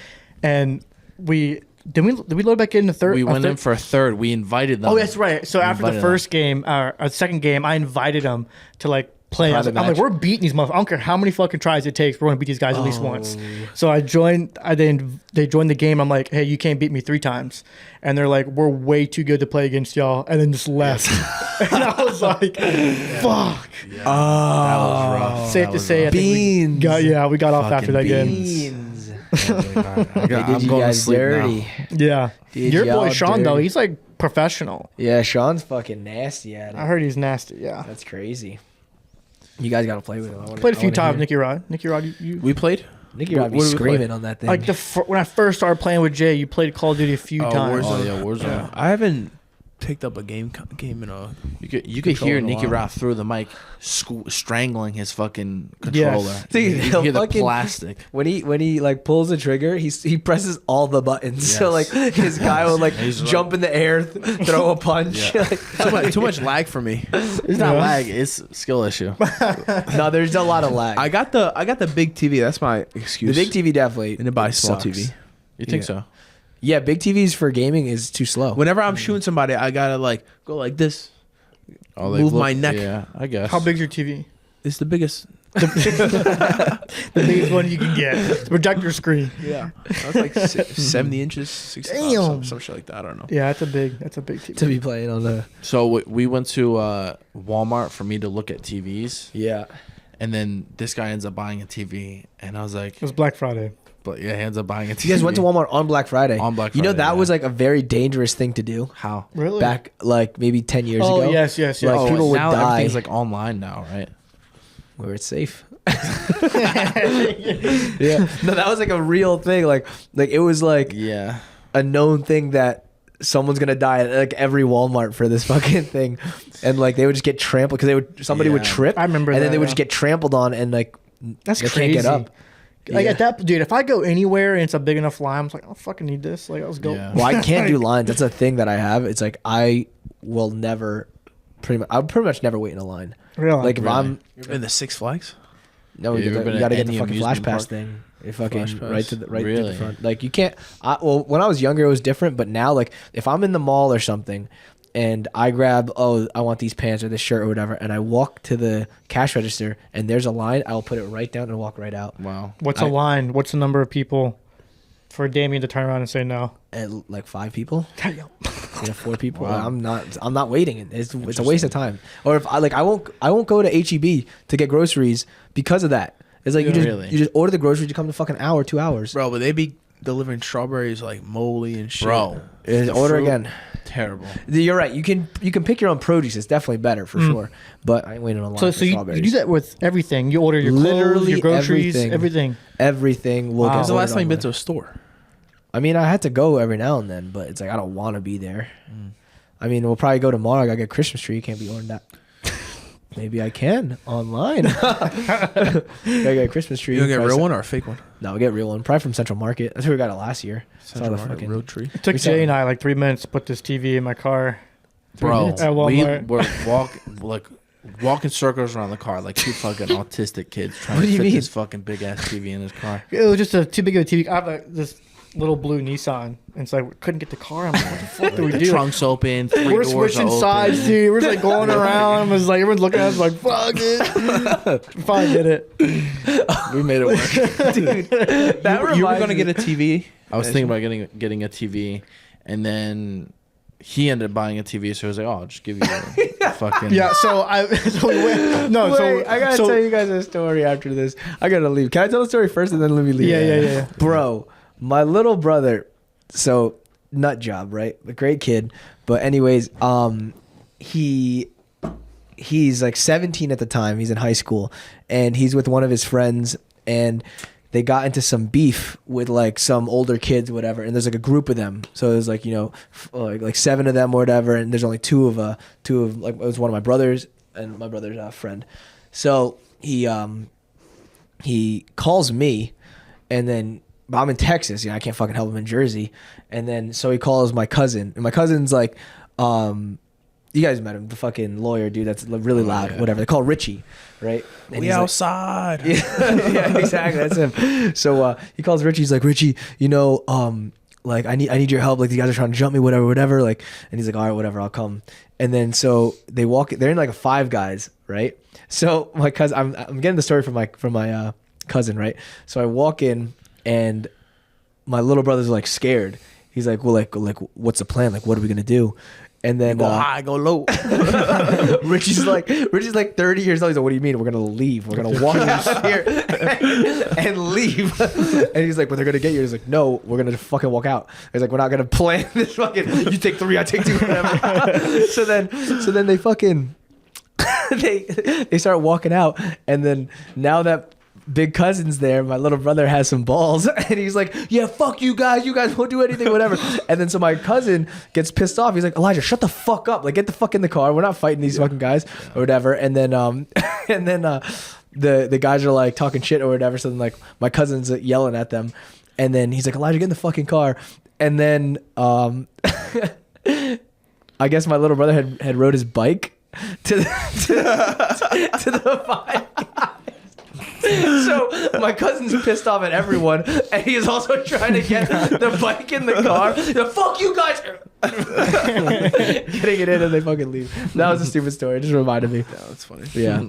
and did we load back in the third? We went in for a third. We invited them. Oh, that's right. So after the invited first game, or second game, I invited them to like play. I was Private like, I'm like, match. we're beating these motherfuckers. I don't care how many fucking tries it takes. We're gonna beat these guys at least once. So I joined. They joined the game. I'm like, hey, you can't beat me 3 times. And they're like, we're way too good to play against y'all. And then just left. And I was like, fuck. That was rough. Safe That to was say, I rough. think we got off Fucking after that game. Beans. I'm They did going you to guys sleep dirty. now. Yeah. Did Your boy y'all Sean though, dirty. he's like professional. Yeah, Sean's fucking nasty at it. I heard he's nasty. Yeah. That's crazy. You guys gotta play with him. Played a few times, NickyRod. NickyRod, you We played? NickyRod be What did we play? screaming on that thing. like when I first started playing with Jay, you played Call of Duty a few times. Oh yeah, Warzone. I haven't picked up a game in a. You could hear Controller Nicky a lot. Rod through the mic strangling his fucking controller. Dude, You he'll hear the fucking- plastic. When he like pulls the trigger, he presses all the buttons. So like Yes. his guy will like He's jump in the air, throw a punch. Yeah. Like, Too much lag for me. It's not lag. It's skill issue. no, there's a lot of lag. I got the big TV. That's my the excuse. big TV definitely. And to buy a small sucks. TV. You think Yeah. so? Yeah, big TVs for gaming is too slow. Whenever I'm shooting somebody, I gotta like go like this. Oh, Move my neck. Yeah, I guess. How big's your TV? It's the biggest. The biggest one you can get. It's a projector screen. Yeah, that's like 70 inches, 65, Damn. some shit like that. I don't know. Yeah, that's a big TV. to be playing on the So we went to Walmart for me to look at TVs, yeah. and then this guy ends up buying a TV, and I was like, It was Black Friday. but yeah, he ends up buying a TV. You guys went to Walmart on Black Friday. On Black You know Friday, that yeah. was like a very dangerous thing to do How? Really? back like maybe 10 years Oh ago. yes. Like, Oh, people would now die. everything's like online now, right? Where it's safe. Yeah. No, that was like a real thing. Like it was like Yeah. a known thing that someone's gonna die at like every Walmart for this fucking thing, and like they would just get trampled because somebody would Yeah. trip. I remember and then that, they would yeah. just get trampled on, and like That's they crazy. can't get up. Like Yeah. at that, dude. If I go anywhere and it's a big enough line, I'm like, I don't fucking need this. Like, let's go. Yeah. Well, I can't do lines. That's a thing that I have. It's like I will never, I'll pretty much never wait in a line. Really? Like if Really? I'm In the Six Flags. no, Yeah, you you ever been got to at get the any fucking flash amusement pass park? thing. You fucking Flash pass. right to the Really? front. Like you can't. Well, when I was younger, it was different. But now, like if I'm in the mall or something, and I grab, I want these pants or this shirt or whatever, and I walk to the cash register and there's a line, I'll put it right down and walk right out. Wow. What's a line? What's the number of people for Damien to turn around and say no? At like 5 people, Damn. yeah, 4 people. Wow. I'm not waiting. It's a waste of time. Or if I won't go to HEB to get groceries because of that. It's like Yeah. you just order the groceries, you come to fucking hour, 2 hours. Bro, but they be delivering strawberries like moly and shit. Bro. And order fruit- again. Terrible. You're right. You can pick your own produce. It's definitely better for sure. But I ain't waiting on a line So for you strawberries. do that with everything. You order your clothes, Literally your groceries, everything. everything. Everything will Wow. get When's the last ordered time you been online. to a store? I mean, I had to go every now and then, but it's like I don't want to be there. I mean, we'll probably go tomorrow. I gotta get a Christmas tree. Can't be ordering that. Maybe I can online. Gotta get a Christmas tree. You gonna get a Price- real one or a fake one? No, we'll get a real one. Probably from Central Market. That's where we got it last year. Saw Central the Market, fucking- real tree. It took We saw- Jay and I like 3 minutes to put this TV in my car. Bro, minutes. At we Walmart. were walking circles around the car like two fucking autistic kids trying What to do you fit mean? this fucking big ass TV in his car. It was just too big of a TV. I have this little blue Nissan, and it's like we couldn't get the car. I'm like, what the fuck do we The do? trunk's open, 3 We're doors are switching open. sides, dude. We're just like going around. It was like everyone's looking at us like, fuck it. We finally did it. We made it work. That You were reminds gonna me- get a TV. I was thinking about getting a TV, and then he ended up buying a TV. So I was like, "Oh, I'll just give you a fucking Yeah. So we went. No. Wait, I gotta tell you guys a story after this. I gotta leave. Can I tell the story first and then let me leave? Yeah. Bro, my little brother, so nut job, right? A great kid. But anyways, he's like 17 at the time. He's in high school, and he's with one of his friends, and they got into some beef with like some older kids, whatever. And there's like a group of them, so there's like like 7 of them or whatever, and there's only two of like it was one of my brothers and my brother's friend. So he calls me, and then. But I'm in Texas, I can't fucking help him in Jersey. And then so he calls my cousin, and my cousin's like, you guys met him, the fucking lawyer dude that's really loud, yeah. whatever. They call Richie, right? And We he's like- outside. yeah, exactly. That's him. So he calls Richie. He's like, Richie, like I need your help. Like these guys are trying to jump me, whatever. Like, and he's like, all right, whatever, I'll come. And then so they walk. They're in like a 5 guys, right? So my cousin, I'm getting the story from my cousin, right? So I walk in, and my little brother's like scared. He's like, well, like what's the plan? Like, what are we gonna do? And then Go high, go low. Richie's like 30 years old. He's like, what do you mean? We're gonna leave. We're gonna walk out here and leave. And he's like, but they're gonna get you. He's like, no, we're gonna fucking walk out. He's like, we're not gonna plan this fucking. You take 3, I take 2, whatever. so then they fucking they start walking out, and then now that big cousin's there. My little brother has some balls, and he's like, "Yeah, fuck you guys. You guys won't do anything, whatever." And then so my cousin gets pissed off. He's like, "Elijah, shut the fuck up. Like, get the fuck in the car. We're not fighting these fucking guys or whatever." And then the guys are like talking shit or whatever. So then like my cousin's yelling at them, and then he's like, "Elijah, get in the fucking car." And then I guess my little brother had rode his bike to the five guys. So my cousin's pissed off at everyone, and he's also trying to get the bike in the car. Fuck you guys! Getting it in, and they fucking leave. That was a stupid story. It just reminded me. Yeah, that's funny. Yeah.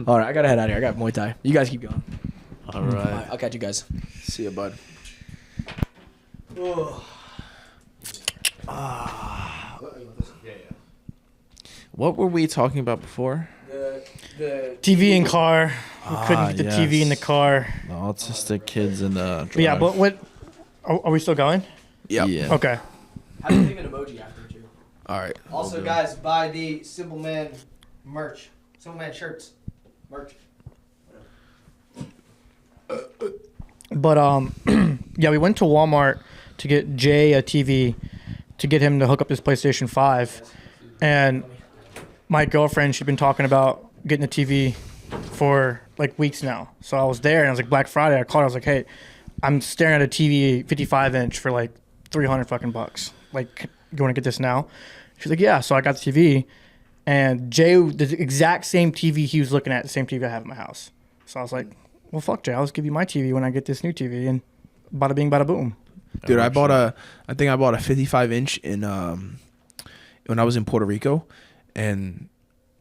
All right, I gotta head out of here. I got Muay Thai. You guys keep going. All right. All right, I'll catch you guys. See ya, bud. What were we talking about before? The TV in car. We couldn't get the TV in the yes. car. The autistic kids in the. But yeah, but what? Are we still going? Yep. Yeah. Okay. How do you leave an emoji after too? All right. Also, guys, buy the Simple Man merch. Simple Man shirts. Merch. But yeah, we went to Walmart to get Jay a TV to get him to hook up his PlayStation 5, and my girlfriend, she'd been talking about getting a TV for like weeks now. So I was there, and I was like, Black Friday. I called her. I was like, "Hey, I'm staring at a TV 55-inch for like $300 fucking bucks. Like, you want to get this now?" She's like, "Yeah." So I got the TV, and Jay, the exact same TV he was looking at, the same TV I have in my house. So I was like, "Well, fuck, Jay. I'll just give you my TV when I get this new TV." And bada bing, bada boom. Dude, I think I bought a 55-inch in when I was in Puerto Rico, and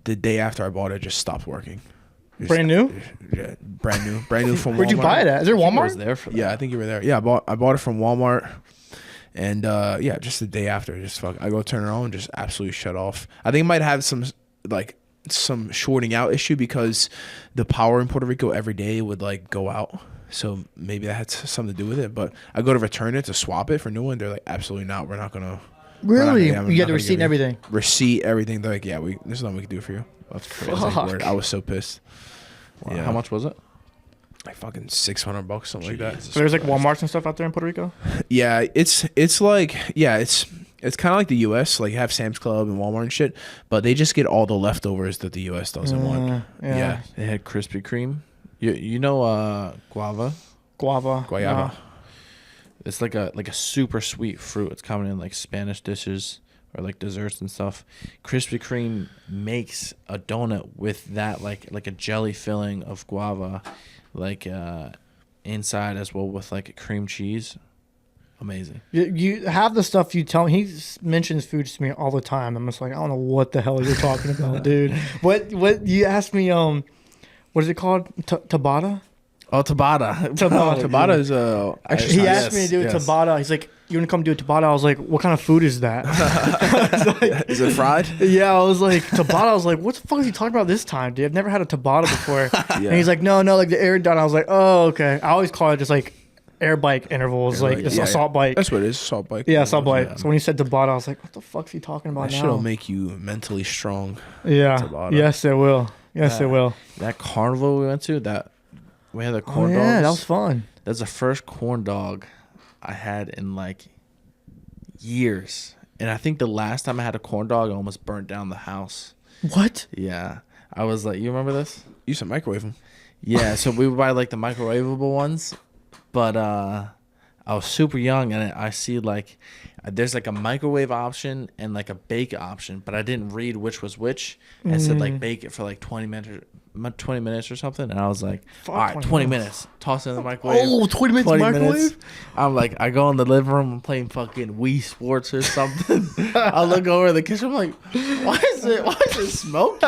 the day after I bought it, just stopped working. Brand new? Yeah, brand new from Walmart. Where'd you buy it at? Is there I Walmart? was there for that. Yeah, I think you were there. Yeah, I bought it from Walmart, and yeah, just the day after, I go turn it on, just absolutely shut off. I think it might have some shorting out issue because the power in Puerto Rico every day would like go out. So maybe that had something to do with it. But I go to return it to swap it for new one. They're like, absolutely not. We're not gonna. Really? We're not You got the gonna receipt give and everything? Receipt, everything. They're like, yeah, there's nothing we can do for you. That's I crazy. was like, Fuck. word. I was so pissed. Wow. Yeah. How much was it? Like fucking $600, something like that. So there's like Walmarts and stuff out there in Puerto Rico? Yeah, it's like it's kind of like the U.S. Like you have Sam's Club and Walmart and shit, but they just get all the leftovers that the U.S. doesn't want. Yeah. They had Krispy Kreme. You know guava? Guava. Guayaba. No. It's like a super sweet fruit. It's common in like Spanish dishes or like desserts and stuff. Krispy Kreme makes a donut with that like a jelly filling of guava, like inside as well with like cream cheese. Amazing. You have the stuff you tell me. He mentions foods to me all the time. I'm just like, I don't know what the hell you're talking about, dude. What you asked me? What is it called? Tabata. Oh, Tabata. Tabata is exercise. He asked me to do yes. Tabata. He's like, "You want to come do a Tabata?" I was like, "What kind of food is that?" Is it fried? Yeah, I was like, Tabata. I was like, "What the fuck is he talking about this time, dude? I've never had a Tabata before." And he's like, "No, like the air done." I was like, "Oh, okay." I always call it just like air bike intervals, Air like bike, just yeah, a salt bike. That's what it is. Salt bike. Yeah, salt bike. Yeah. So when he said Tabata, I was like, "What the fuck's he talking about That now?" shit'll make you mentally strong. Yeah. Tabata. Yes, it will. Yes, it will. That carnival we went to, we had the Oh, corn dogs. yeah, that was fun. That's the first corn dog I had in like years. And I think the last time I had a corn dog, I almost burnt down the house. What? Yeah. I was like, you remember this? You used to microwave them. Yeah. So we would buy like the microwavable ones. But I was super young and I see like there's like a microwave option and like a bake option. But I didn't read which was which. And it said like bake it for like 20 minutes or something. And I was like, Fuck, all right, 20 minutes. Toss it in the microwave. Oh, 20 minutes microwave? I'm like, I go in the living room, I'm playing fucking Wii Sports or something. I look over in the kitchen, I'm like, why is it smoky?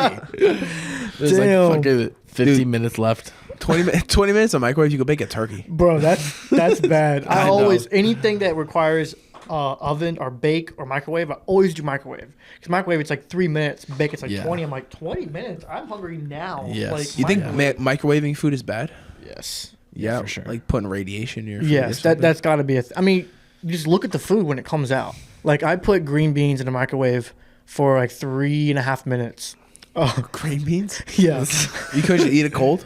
There's Damn. like fucking 15 minutes left. 20 minutes of microwave, you could bake a turkey. Bro, that's bad. I I know. always, anything that requires oven or bake or microwave, I always do microwave. Because microwave, it's like 3 minutes. Bake, it's like Yeah. 20. I'm like, 20 minutes? I'm hungry now. Yes. Like, You think microwave. microwaving food is bad? Yes. Yeah, for sure. Like putting radiation in your food. or Yes, something? that's got to be I mean, you just look at the food when it comes out. Like, I put green beans in the microwave for like 3.5 minutes. green beans. Yes. You could just eat it cold.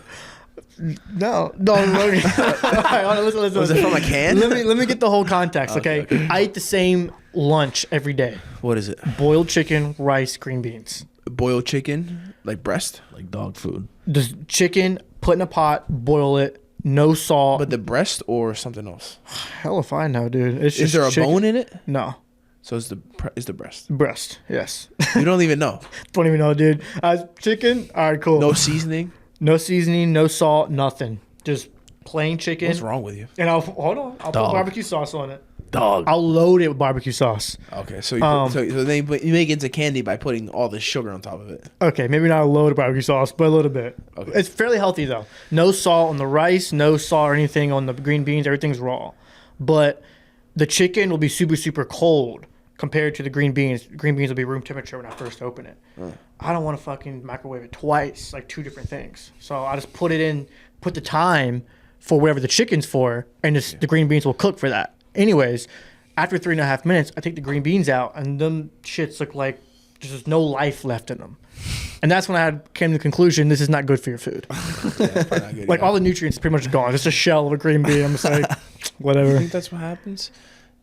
No. Listen. Was it from a can? Let me get the whole context, okay? I eat the same lunch every day. What is it? Boiled chicken, rice, green beans. Boiled chicken, like breast? Like dog food. Just chicken, put in a pot, boil it, no salt. But the breast or something else? Hell if I know, dude. It's Is just there a chicken. bone in it? No. So it's the breast. Breast, yes. You don't even know. Don't even know, dude. Chicken, all right, cool. No seasoning. No seasoning, no salt, nothing. Just plain chicken. What's wrong with you? And I'll put Dog. barbecue sauce on it. Dog. I'll load it with barbecue sauce. Okay, so so then you make it into candy by putting all the sugar on top of it. Okay, maybe not a load of barbecue sauce, but a little bit. Okay. It's fairly healthy though. No salt on the rice, no salt or anything on the green beans. Everything's raw. But the chicken will be super, super cold compared to the green beans. Green beans will be room temperature when I first open it. I don't want to fucking microwave it twice, like two different things. So I just put the time for whatever the chicken's for, and the green beans will cook for that. Anyways, after 3.5 minutes, I take the green beans out, and them shits look like there's just no life left in them. And that's when I came to the conclusion, this is not good for your food. Probably not good, Like all the nutrients are pretty much gone. Just a shell of a green bean. I'm just like, I whatever. think that's what happens.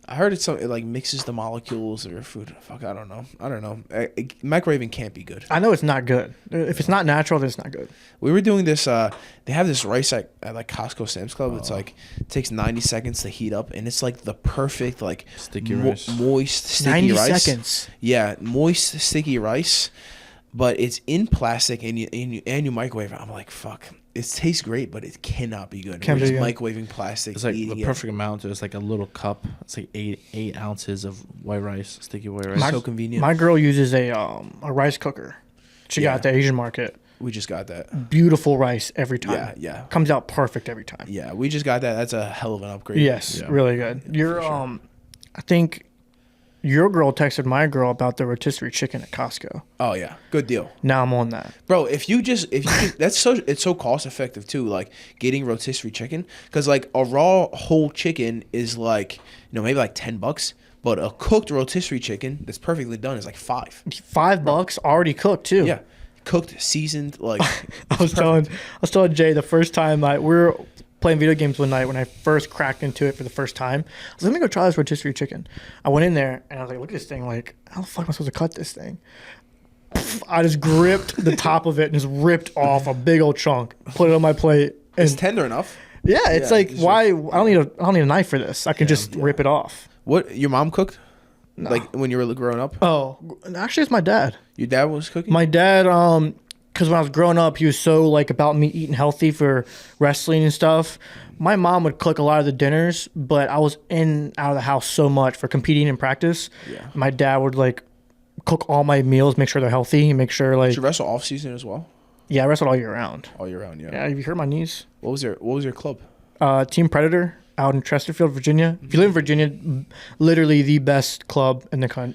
I heard it like mixes the molecules of your food. Fuck, I don't know. Microwaving can't be good. I know it's not good. If it's not natural, then it's not good. We were doing this. They have this rice at like Costco Sam's Club. It's like it takes 90 seconds to heat up, and it's like the perfect like Sticky rice. moist sticky 90 rice. seconds. Yeah, moist sticky rice, but it's in plastic, and you microwave it. I'm like, fuck. It tastes great, but it cannot be good. Can't We're be just good. microwaving plastic. It's like eating the it. perfect amount. It's like a little cup. It's like eight ounces of white rice, sticky white rice. It's so convenient. My girl uses a rice cooker. She got Yeah. at the Asian market. We just got that. Beautiful rice every time. Yeah. Comes out perfect every time. Yeah, we just got that. That's a hell of an upgrade. Yes, Yeah. really good. Your I think your girl texted my girl about the rotisserie chicken at Costco. Oh yeah, good deal, Now I'm on that. bro. If you it's so cost effective too. Like getting rotisserie chicken, because like a raw whole chicken is like maybe like $10, but a cooked rotisserie chicken that's perfectly done is like $5 already cooked too. Yeah, cooked, seasoned. Like I was telling Jay the first time we were playing video games one night when I first cracked into it for the first time. I was like, let me go try this rotisserie chicken. I went in there and I was like, look at this thing. Like, how the fuck am I supposed to cut this thing? I just gripped the top of it and just ripped off a big old chunk, put it on my plate. And it's tender enough. yeah, it's Yeah, like, it's why? I don't need a knife for this. I can just rip it off. What your mom cooked? Like when you were growing up, Oh, actually, it's my dad. your dad was cooking. My dad, because when I was growing up, he was so like about me eating healthy for wrestling and stuff. My mom would cook a lot of the dinners, but I was in and out of the house so much for competing in practice. Yeah. My dad would like cook all my meals, make sure they're healthy, make sure like Did you wrestle off season as well? yeah, I wrestled all year round. All year round, yeah. Yeah, have you heard my knees? What was your club? Team Predator out in Chesterfield, Virginia. If you live in Virginia, literally the best club in the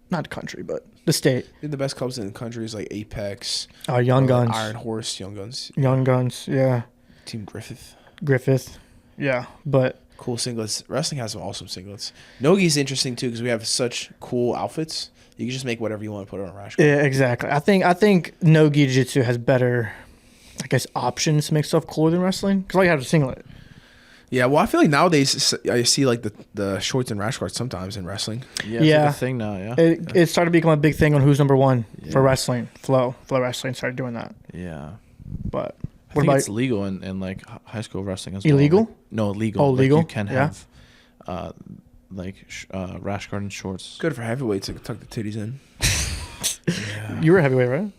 not the country, but the state. The best clubs in the country is like Apex, Young Guns, Iron Horse, Young Guns, Young Guns, yeah, Team Griffith. Griffith, yeah, but. Cool singlets. Wrestling has some awesome singlets. Nogi's interesting too because we have such cool outfits. You can just make whatever you want to put it on a rash guard. Yeah, exactly. I think no-gi jiu-jitsu has better, I guess, options to make stuff cooler than wrestling. Because all you have is a singlet. Yeah, well, I feel like nowadays I see like the shorts and rash guards sometimes in wrestling. Yeah, it's Yeah. like a thing now. Yeah. It started to become a big thing on Who's Number One for Yeah. wrestling. Flow Wrestling started doing that. Yeah. But I what think about it's legal in like high school wrestling as Illegal? well. Like, no, legal. Oh, Like, legal? you can Yeah. have rash guard and shorts. Good for heavyweights to tuck the titties in. Yeah. you were a heavyweight, right?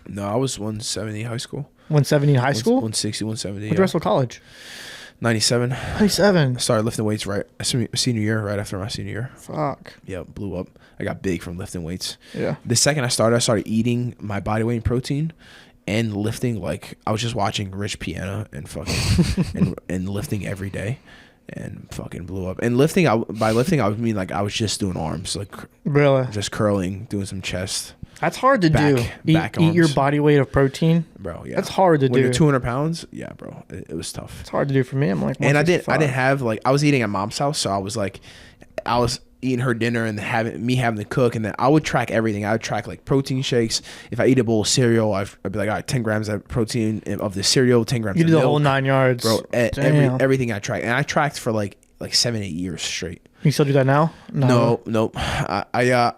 No, I was 170 high school. 170 in high school? 160, 170. What'd you wrestle college? 97. 97. I started lifting weights right senior year, right after my senior year. Fuck. Yeah, blew up. I got big from lifting weights. Yeah. The second I started eating my body weight in protein and lifting. Like I was just watching Rich Piana and fucking and lifting every day, and fucking blew up. And lifting, by lifting, I would mean like I was just doing arms, like Really? just curling, doing some chest, That's hard to do. Back Eat your arms. body weight of protein. bro. Yeah, That's hard to when do. you're 200 pounds. Yeah, bro, it was tough. It's hard to do for me. I'm like, And I didn't 165. have like I was eating at mom's house, so I was like, eating her dinner and having to cook, and then I would track everything. I would track like protein shakes. If I eat a bowl of cereal, I'd be like, all right, 10 grams of protein of the cereal, 10 grams. You of did the milk. whole 9 yards, bro. Damn. Everything I tracked, and I tracked for like 7-8 years straight. You still do that now? No. I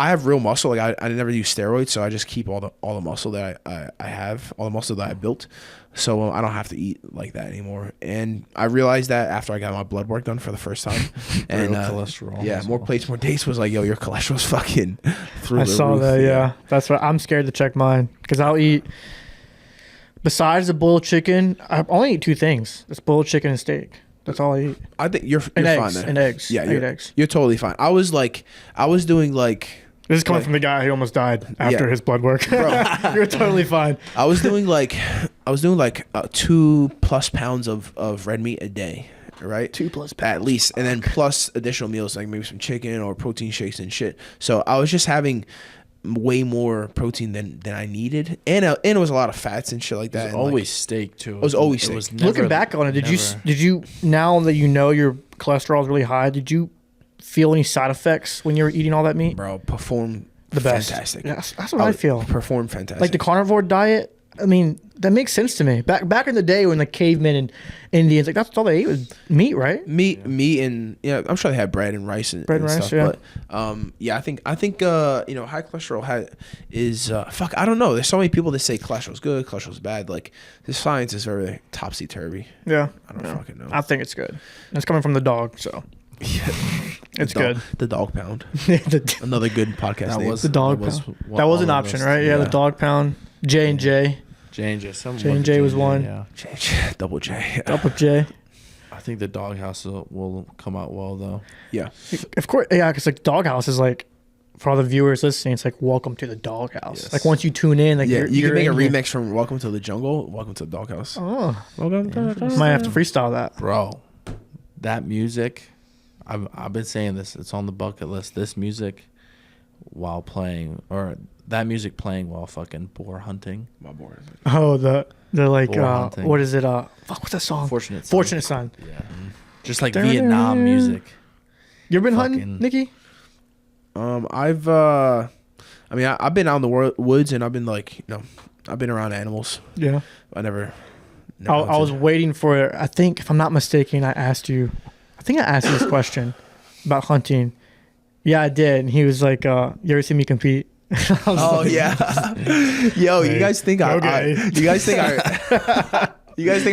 have real muscle. Like I never use steroids, so I just keep all the muscle that I have, all the muscle that I built. So I don't have to eat like that anymore. And I realized that after I got my blood work done for the first time. And cholesterol. Yeah, more plates, more dates was like, yo, your cholesterol's fucking through the roof. I saw that. Yeah, that's what I'm scared to check mine because I'll eat. Besides the boiled chicken, I only eat 2 things: it's boiled chicken and steak. That's all I eat. I think you're and fine eggs, then. And eggs. Yeah, I eat eggs. You're totally fine. I was doing like. This is coming from the guy who almost died after his blood work. Bro. You're totally fine. I was doing like 2+ pounds of red meat a day, right? 2+ pounds. At least, and then plus additional meals like maybe some chicken or protein shakes and shit. So I was just having way more protein than I needed, and it was a lot of fats and shit like that. It was always steak too. It was always steak. Looking back on it, did you now that you know your cholesterol is really high, did you feel any side effects when you were eating all that meat? Bro, perform the best. Fantastic. Yeah, that's what I feel. Perform fantastic. Like the carnivore diet. I mean, that makes sense to me. Back in the day when the cavemen and Indians, like that's all they ate was meat, right? Meat, and I'm sure they had bread and rice and rice, stuff. yeah. But I think high cholesterol is fuck. I don't know. There's so many people that say cholesterol's good, cholesterol's bad. Like this science is very topsy turvy. Yeah, I don't fucking know. I think it's good. And it's coming from the dog, so it's good. The Dog Pound, the another good podcast. That name. was the dog that pound. was That was an option, right? Yeah, the Dog Pound. J&J. J&J was one. Yeah. Double J. Double J. I think the Doghouse will come out well though. Yeah. Of course, yeah, because like Doghouse is like, for all the viewers listening, it's like welcome to the Doghouse. Yes. Like once you tune in, like you can make a in here. remix from Welcome to the Jungle, Welcome to the Doghouse. Oh, Welcome to the Doghouse. might have to freestyle that. Bro, that music, I've been saying this, it's on the bucket list. This music while playing, or that music playing while fucking boar hunting. My board. Oh, the like Boar hunting. what is it? What's that song? Fortunate Son. Fortunate Son. Yeah. Just like Vietnam music. You ever been hunting, Fucking- Nicky? I've been out in the woods, and I've been I've been around animals. Yeah. I never I was waiting for. I think if I'm not mistaken, I asked you this question about hunting. Yeah, I did. And he was like, "You ever see me compete?" Oh yeah. Yo, you guys think Okay. you guys think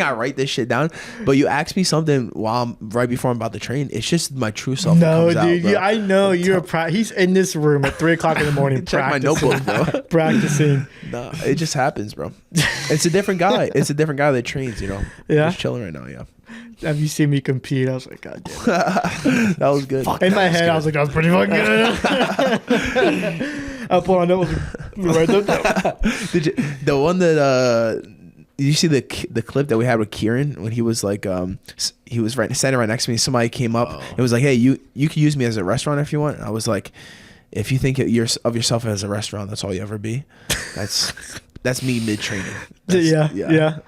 I write this shit down, but you ask me something right before I'm about to train. It's just my true self. No, that comes dude. out, bro. I know you're he's in this room at 3:00 in the morning. Check my notebook, bro. Practicing. No, it just happens, bro. It's a different guy. It's a different guy that trains. Yeah. Just chilling right now. Yeah. Have you seen me compete? I was like, God damn it. That was good. In my head, I was like, that was pretty fucking good. I pulled on that. Did you, the one that did you see the clip that we had with Kieran when he was like he was standing right next to me, somebody came up and was like, hey, you can use me as a restaurant if you want. And I was like, if you think of yourself as a restaurant, that's all you ever be. That's me mid training. Yeah.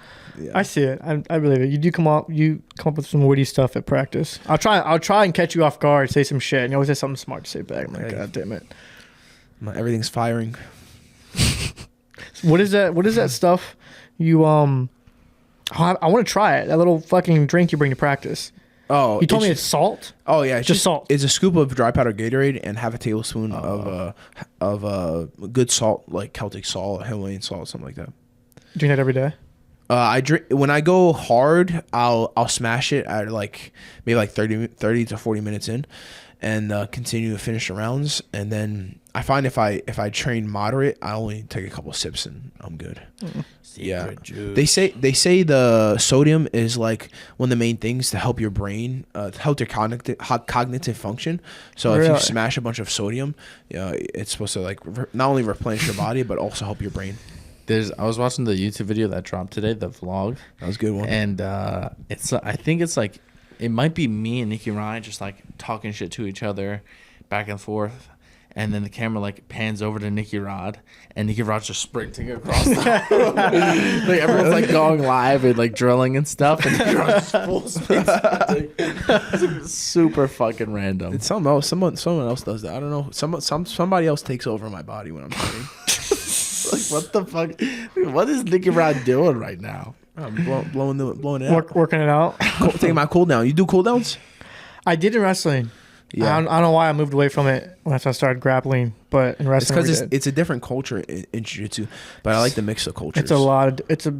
I see it. I believe it. You do come up with some witty stuff at practice. I'll try and catch you off guard, say some shit, and you always have something smart to say back. I'm like, Hey. God damn it. Everything's firing. What is that stuff? You I want to try it. That little fucking drink you bring to practice. Oh, You told me it's salt. Oh yeah, it's Just salt. It's a scoop of dry powder Gatorade and half a tablespoon of good salt, like Celtic salt, Himalayan salt, something like that. Drink that every day. I drink when I go hard. I'll smash it at maybe 30 to 40 minutes in, and continue to finish the rounds. And then I find if I train moderate, I only take a couple sips and I'm good. Yeah, they say the sodium is like one of the main things to help your brain, to help your cognitive function. So if you smash a bunch of sodium, it's supposed to not only replenish your body but also help your brain. I was watching the YouTube video that dropped today, the vlog. That was a good one. And I think it's like, it might be me and NickyRod just like talking shit to each other back and forth. and then the camera like pans over to Nicky Rod, and Nicky Rod's just sprinting across the room. Like everyone's like going live and like drilling and stuff, and Nicky Rod's just full speed sprinting. It's super fucking random. It's something else. Someone else does that. I don't know. Somebody else takes over my body when I'm training. Like what the fuck? What is Nicky Rod doing right now? I'm blowing it out. Working it out. Taking my cool down. You do cool downs? I did in wrestling. Yeah. I don't know why I moved away from it once I started grappling, but in It's wrestling, because it's a different culture in jiu-jitsu, but I like the mix of cultures. it's a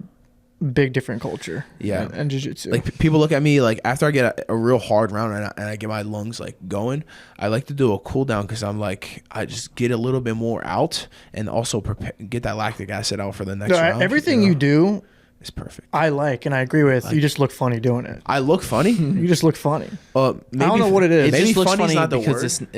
big different culture. Yeah. and jiu-jitsu. Like people look at me like after I get a real hard round and I get my lungs like going, I like to do a cool down because I'm like I just get a little bit more out and also get that lactic acid out for the next round. Everything you do, is perfect. I like and I agree with. You just look funny doing it. I look funny. You just look funny. Maybe, I don't know what it is. It Maybe just looks funny's funny not the because word.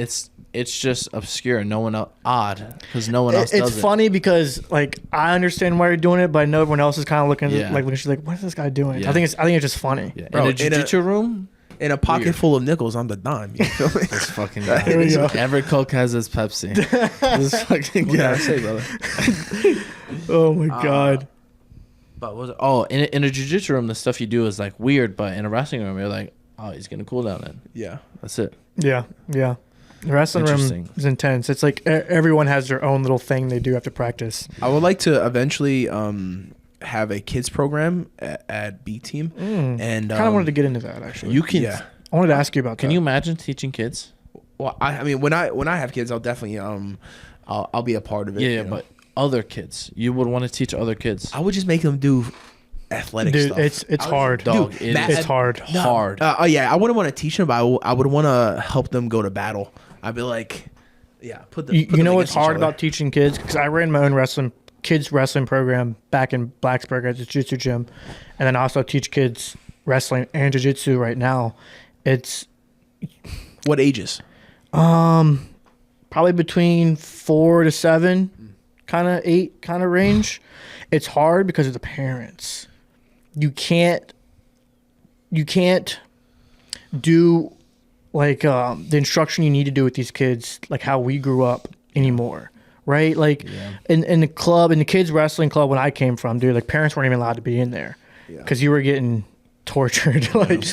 it's just obscure. No one else, odd because no one else does It's it. funny because like I understand why you're doing it, but I know everyone else is kind of looking Yeah. like she's like, what is this guy doing? Yeah. I think it's just funny. Yeah. Bro, in a in a- jiu-jitsu room, In a pocket Weird. full of nickels, I'm the dime. You feel me? this fucking Here we go. Every Coke has its Pepsi. This fucking What can I guy. say, brother? Oh my god. But what was it? Oh, in a jiu-jitsu room, the stuff you do is like weird, but in a wrestling room, you're like, oh, he's gonna cool down then. Yeah. That's it. Yeah. The wrestling room Interesting. is intense. It's like everyone has their own little thing they do after practice. I would like to eventually have a kids program at B Team. And Kind of wanted to get into that actually. You can. Yeah. I wanted to ask you about that. Can you imagine teaching kids? Well, I mean, when I have kids, I'll definitely I'll be a part of it. Yeah, you know? but other kids, you would want to teach other kids. I would just make them do athletic Dude, stuff. it's hard. Dog, Dude, it Matt- is It's hard. hard. Oh yeah, I wouldn't want to teach them, but I would want to help them go to battle. I'd be like, yeah, put them. You know what's hard about teaching kids? Because I ran my own kids wrestling program back in Blacksburg at the jiu-jitsu gym, and then I also teach kids wrestling and jiu-jitsu right now. It's What ages? probably between 4 to 7, kind of 8 kind of range. It's hard because of the parents. You can't do like the instruction you need to do with these kids like how we grew up anymore, right? Like in the club, in the kids wrestling club when I came from, dude, like parents weren't even allowed to be in there because you were getting tortured, like,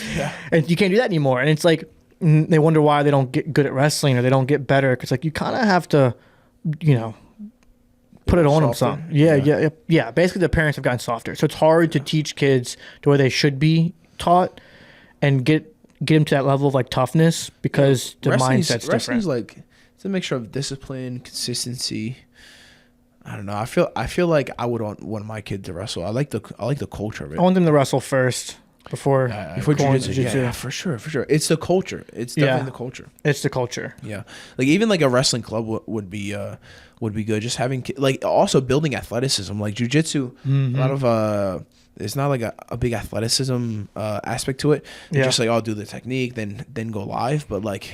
and you can't do that anymore. And it's like they wonder why they don't get good at wrestling or they don't get better because like you kind of have to, put it on them some. Yeah. Basically, the parents have gotten softer, so it's hard to teach kids to where they should be taught and get them to that level of like toughness because the mindset's different. Wrestling's like it's a mixture of discipline, consistency. I don't know. I feel like I would want my kid to wrestle. I like the culture of it. I want them to wrestle first before Before going to jiu-jitsu. jiu-jitsu. Yeah, for sure. It's the culture. It's definitely the culture. It's the culture. Yeah, like even like a wrestling club would be good. Just having like also building athleticism, like jujitsu. A lot of it's not like a big athleticism aspect to it. Yeah. Just like I'll do the technique, then go live. But like,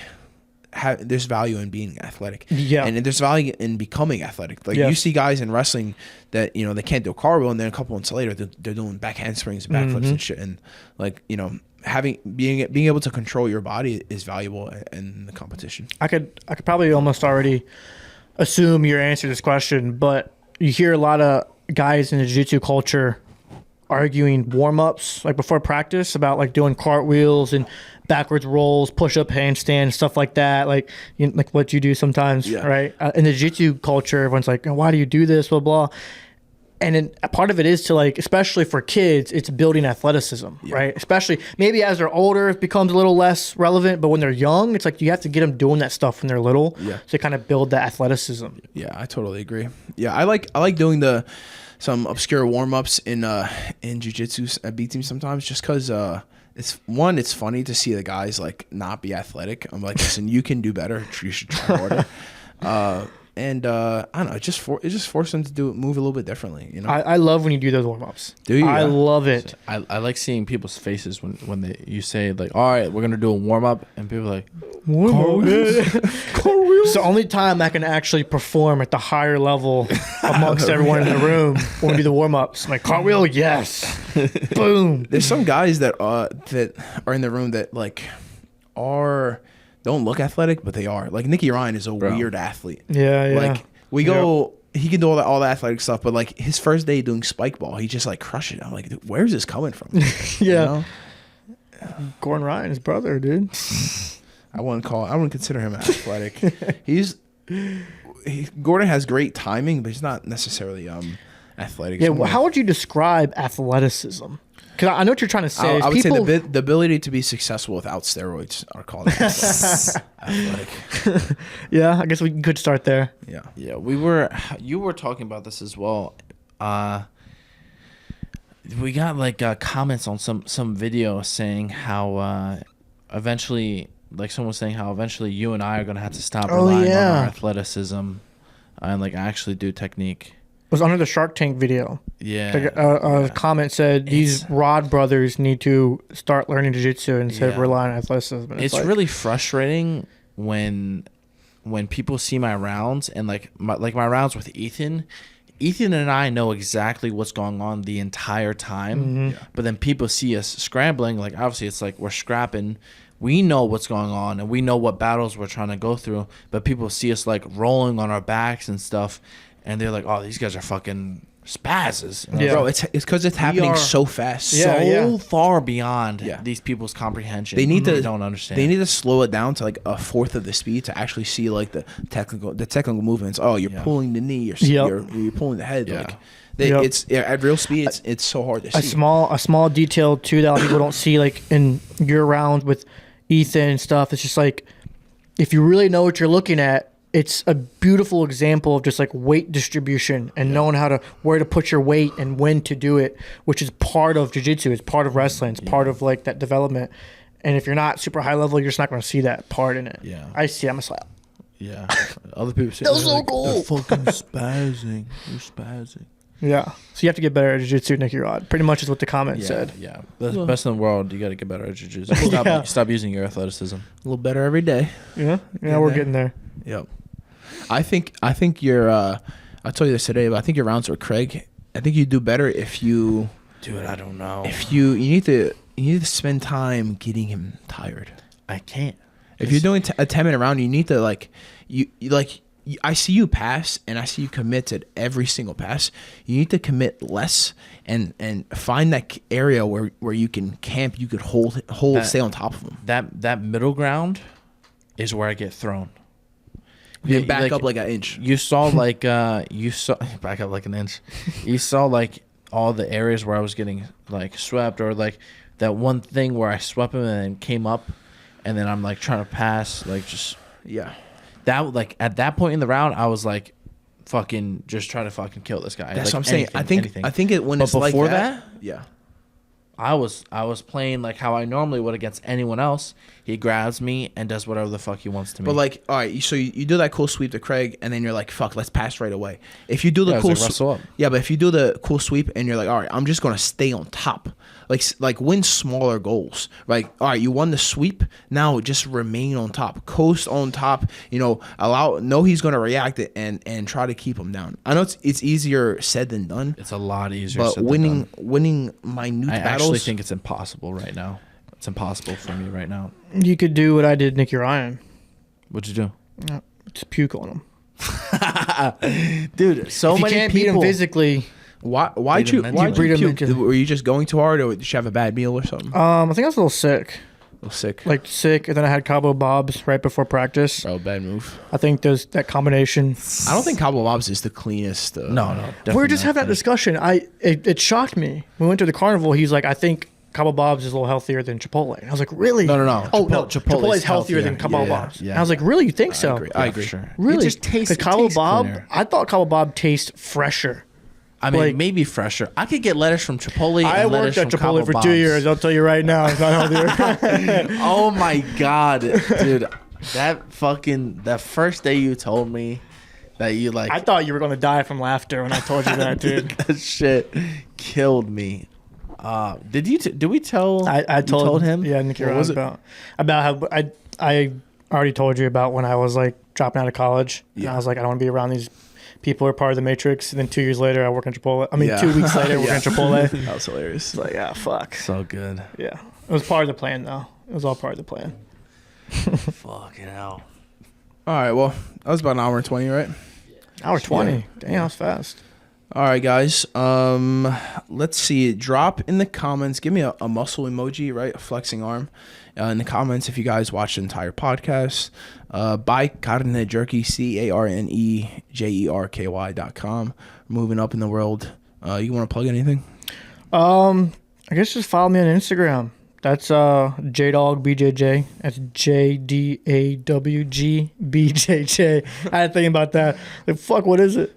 there's value in being athletic. Yeah. and there's value in becoming athletic. Like Yes. you see guys in wrestling that they can't do a cartwheel, and then a couple months later they're doing back handsprings, and backflips and shit. And like being able to control your body is valuable in the competition. I could probably almost already assume your answer to this question, but you hear a lot of guys in the jiu-jitsu culture arguing warm-ups like before practice about like doing cartwheels and backwards rolls, push-up handstand, stuff like that, like like what you do sometimes, right? In the jiu-jitsu culture, everyone's like, why do you do this, blah blah. And then a part of it is to like, especially for kids, it's building athleticism, right? Especially maybe as they're older, it becomes a little less relevant. But when they're young, it's like you have to get them doing that stuff when they're little, to kind of build that athleticism. Yeah, I totally agree. Yeah, I like doing some obscure warm ups in jiu-jitsu at B Team sometimes, just because it's funny to see the guys like not be athletic. I'm like, listen, you can do better. You should try harder. And I don't know, it just forced them to move a little bit differently. I love when you do those warm-ups. Do you? I love it. I like seeing people's faces when you say like, all right, we're gonna do a warm up, and people are like, It's the only time I can actually perform at the higher level amongst everyone in the room when we do the warm-ups. I'm like, cartwheel, yes. Boom. There's some guys that are in the room that like are don't look athletic, but they are. Like Nicky Rod is a weird athlete. Yeah, yeah. Like we go, he can do all the athletic stuff, but like his first day doing spike ball, he just like crushed it. I'm like, dude, where's this coming from? Yeah. You know? Gordon Ryan, his brother, dude. I wouldn't consider him athletic. Gordon has great timing, but he's not necessarily athletic. Yeah, well, how would you describe athleticism? Because I know what you're trying to say. I would say the ability to be successful without steroids are called athletic. Yeah, I guess we could start there. Yeah. Yeah, you were talking about this as well. We got like comments on some video saying how eventually, like someone was saying how eventually you and I are gonna have to stop relying on our athleticism and like actually do technique. It was under the Shark Tank video. Yeah. Like a comment said these Rod brothers need to start learning jiu-jitsu instead of relying on athleticism. And it's like, really frustrating when people see my rounds and like my rounds with Ethan. Ethan and I know exactly what's going on the entire time, but then people see us scrambling. Like obviously, it's like we're scrapping. We know what's going on and we know what battles we're trying to go through. But people see us like rolling on our backs and stuff, and they're like, "Oh, these guys are fucking spazzes." Yeah, bro, it's because it's happening so fast, so far beyond these people's comprehension. They need to don't understand. They need to slow it down to like a fourth of the speed to actually see like the technical movements. Oh, you're pulling the knee, you're pulling the head. Like it's at real speed. It's so hard to see. A small detail too that people don't see, like in your round with Ethan and stuff. It's just like if you really know what you're looking at. It's a beautiful example of just like weight distribution and knowing where to put your weight and when to do it, which is part of jiu-jitsu. It's part of wrestling. It's part of like that development. And if you're not super high level, you're just not going to see that part in it. Yeah. I see. I'm a slap. Yeah. Other people say, that was so cool. They're fucking spazzing. You're spazzing. Yeah. So you have to get better at jiu-jitsu, NickyRod. Pretty much is what the comment said. Yeah. The best in the world. You got to get better at jiu-jitsu. Stop using your athleticism. A little better every day. Yeah. Yeah, we're getting there. Yep. I think your I told you this today, but I think your rounds with Craig, I think you do better if you I don't know. If you need to spend time getting him tired. I can't. If you're doing a 10-minute round, you need to I see you pass and I see you commit to every single pass. You need to commit less and find that area where you can camp, you could hold stay on top of him. That middle ground is where I get thrown. You back up like an inch. You saw back up like an inch. You saw like all the areas where I was getting like swept, or like that one thing where I swept him and then came up, and then I'm like trying to pass, like just that like at that point in the round I was like fucking just trying to fucking kill this guy. That's like, what I'm saying. I think when but it's like before that, I was playing like how I normally would against anyone else. He grabs me and does whatever the fuck he wants to me. But like, all right, so you do that cool sweep to Craig, and then you're like, fuck, let's pass right away. If you do the cool sweep, but if you do the cool sweep and you're like, all right, I'm just gonna stay on top. Like win smaller goals. Like, all right, you won the sweep. Now just remain on top, coast on top. You know, know he's gonna react it and try to keep him down. I know it's easier said than done. It's a lot easier. But said than done. winning minute battles. I actually think it's impossible right now. It's impossible for me right now. You could do what I did, Nicky Rod. What'd you do? Just puke on him, dude. So if many you can't people beat him physically. Why'd you puke? Were you just going too hard, or did you have a bad meal or something? I think I was a little sick. Like sick, and then I had Cabo Bob's right before practice. Bro, bad move. I think there's that combination. I don't think Cabo Bob's is the cleanest. No. We were just having that discussion. It shocked me. We went to the carnival. He's like, I think Cabo Bob's is a little healthier than Chipotle. And I was like, really? No. Oh, no. Chipotle's healthier than Cabo Bob's. Yeah. And I was like, really? You think so? I agree. Sure. Really? It just tastes Cabo Bob, cleaner. I thought Cabo Bob tastes fresher. I mean, like- maybe fresher. I could get lettuce from Chipotle. I and worked lettuce at from Chipotle Cabo for Bob's. 2 years. I'll tell you right now, it's not healthier. Oh my god, dude! That first day you told me that you like, I thought you were going to die from laughter when I told you that, dude. that shit killed me. Did you? Did we tell? I told him. Yeah, Nicky What Rod was it? about how I already told you about when I was like dropping out of college. And Yeah. I was like, I don't want to be around these people who are part of the Matrix. And then 2 years later, I work in Chipotle. I mean, Yeah. 2 weeks later, I work in Chipotle. That was hilarious. It's like, yeah, fuck. So good. Yeah, it was part of the plan though. It was all part of the plan. Fucking hell. All right, well, that was about an hour and 20, right? Hour 20. Damn, that was fast. All right, guys. Let's see. Drop in the comments. Give me a muscle emoji, right? A flexing arm. In the comments, if you guys watch the entire podcast, buy Carne Jerky, CARNEJERKY.com. Moving up in the world. You want to plug anything? I guess just follow me on Instagram. That's JayDog BJJ. That's JDAWG BJJ. I had to think about that. Like, fuck, what is it?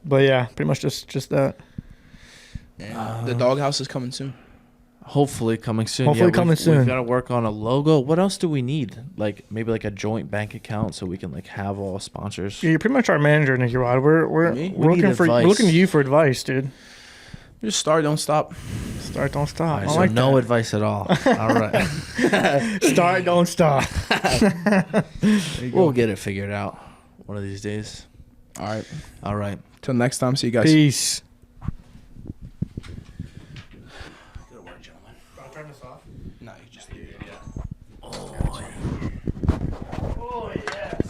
But yeah, pretty much just that. The doghouse is coming soon. Hopefully coming soon. Hopefully coming soon. We've got to work on a logo. What else do we need? Like maybe like a joint bank account so we can like have all sponsors. Yeah, you're pretty much our manager, NickyRod. We're We looking need for advice. we're looking to you for advice, dude. Just start, don't stop. Start, don't stop. All right, I so like no that. advice at all. All right. Start, don't stop. We'll get it figured out one of these days. All right. All right. Till next time. See you guys. Peace.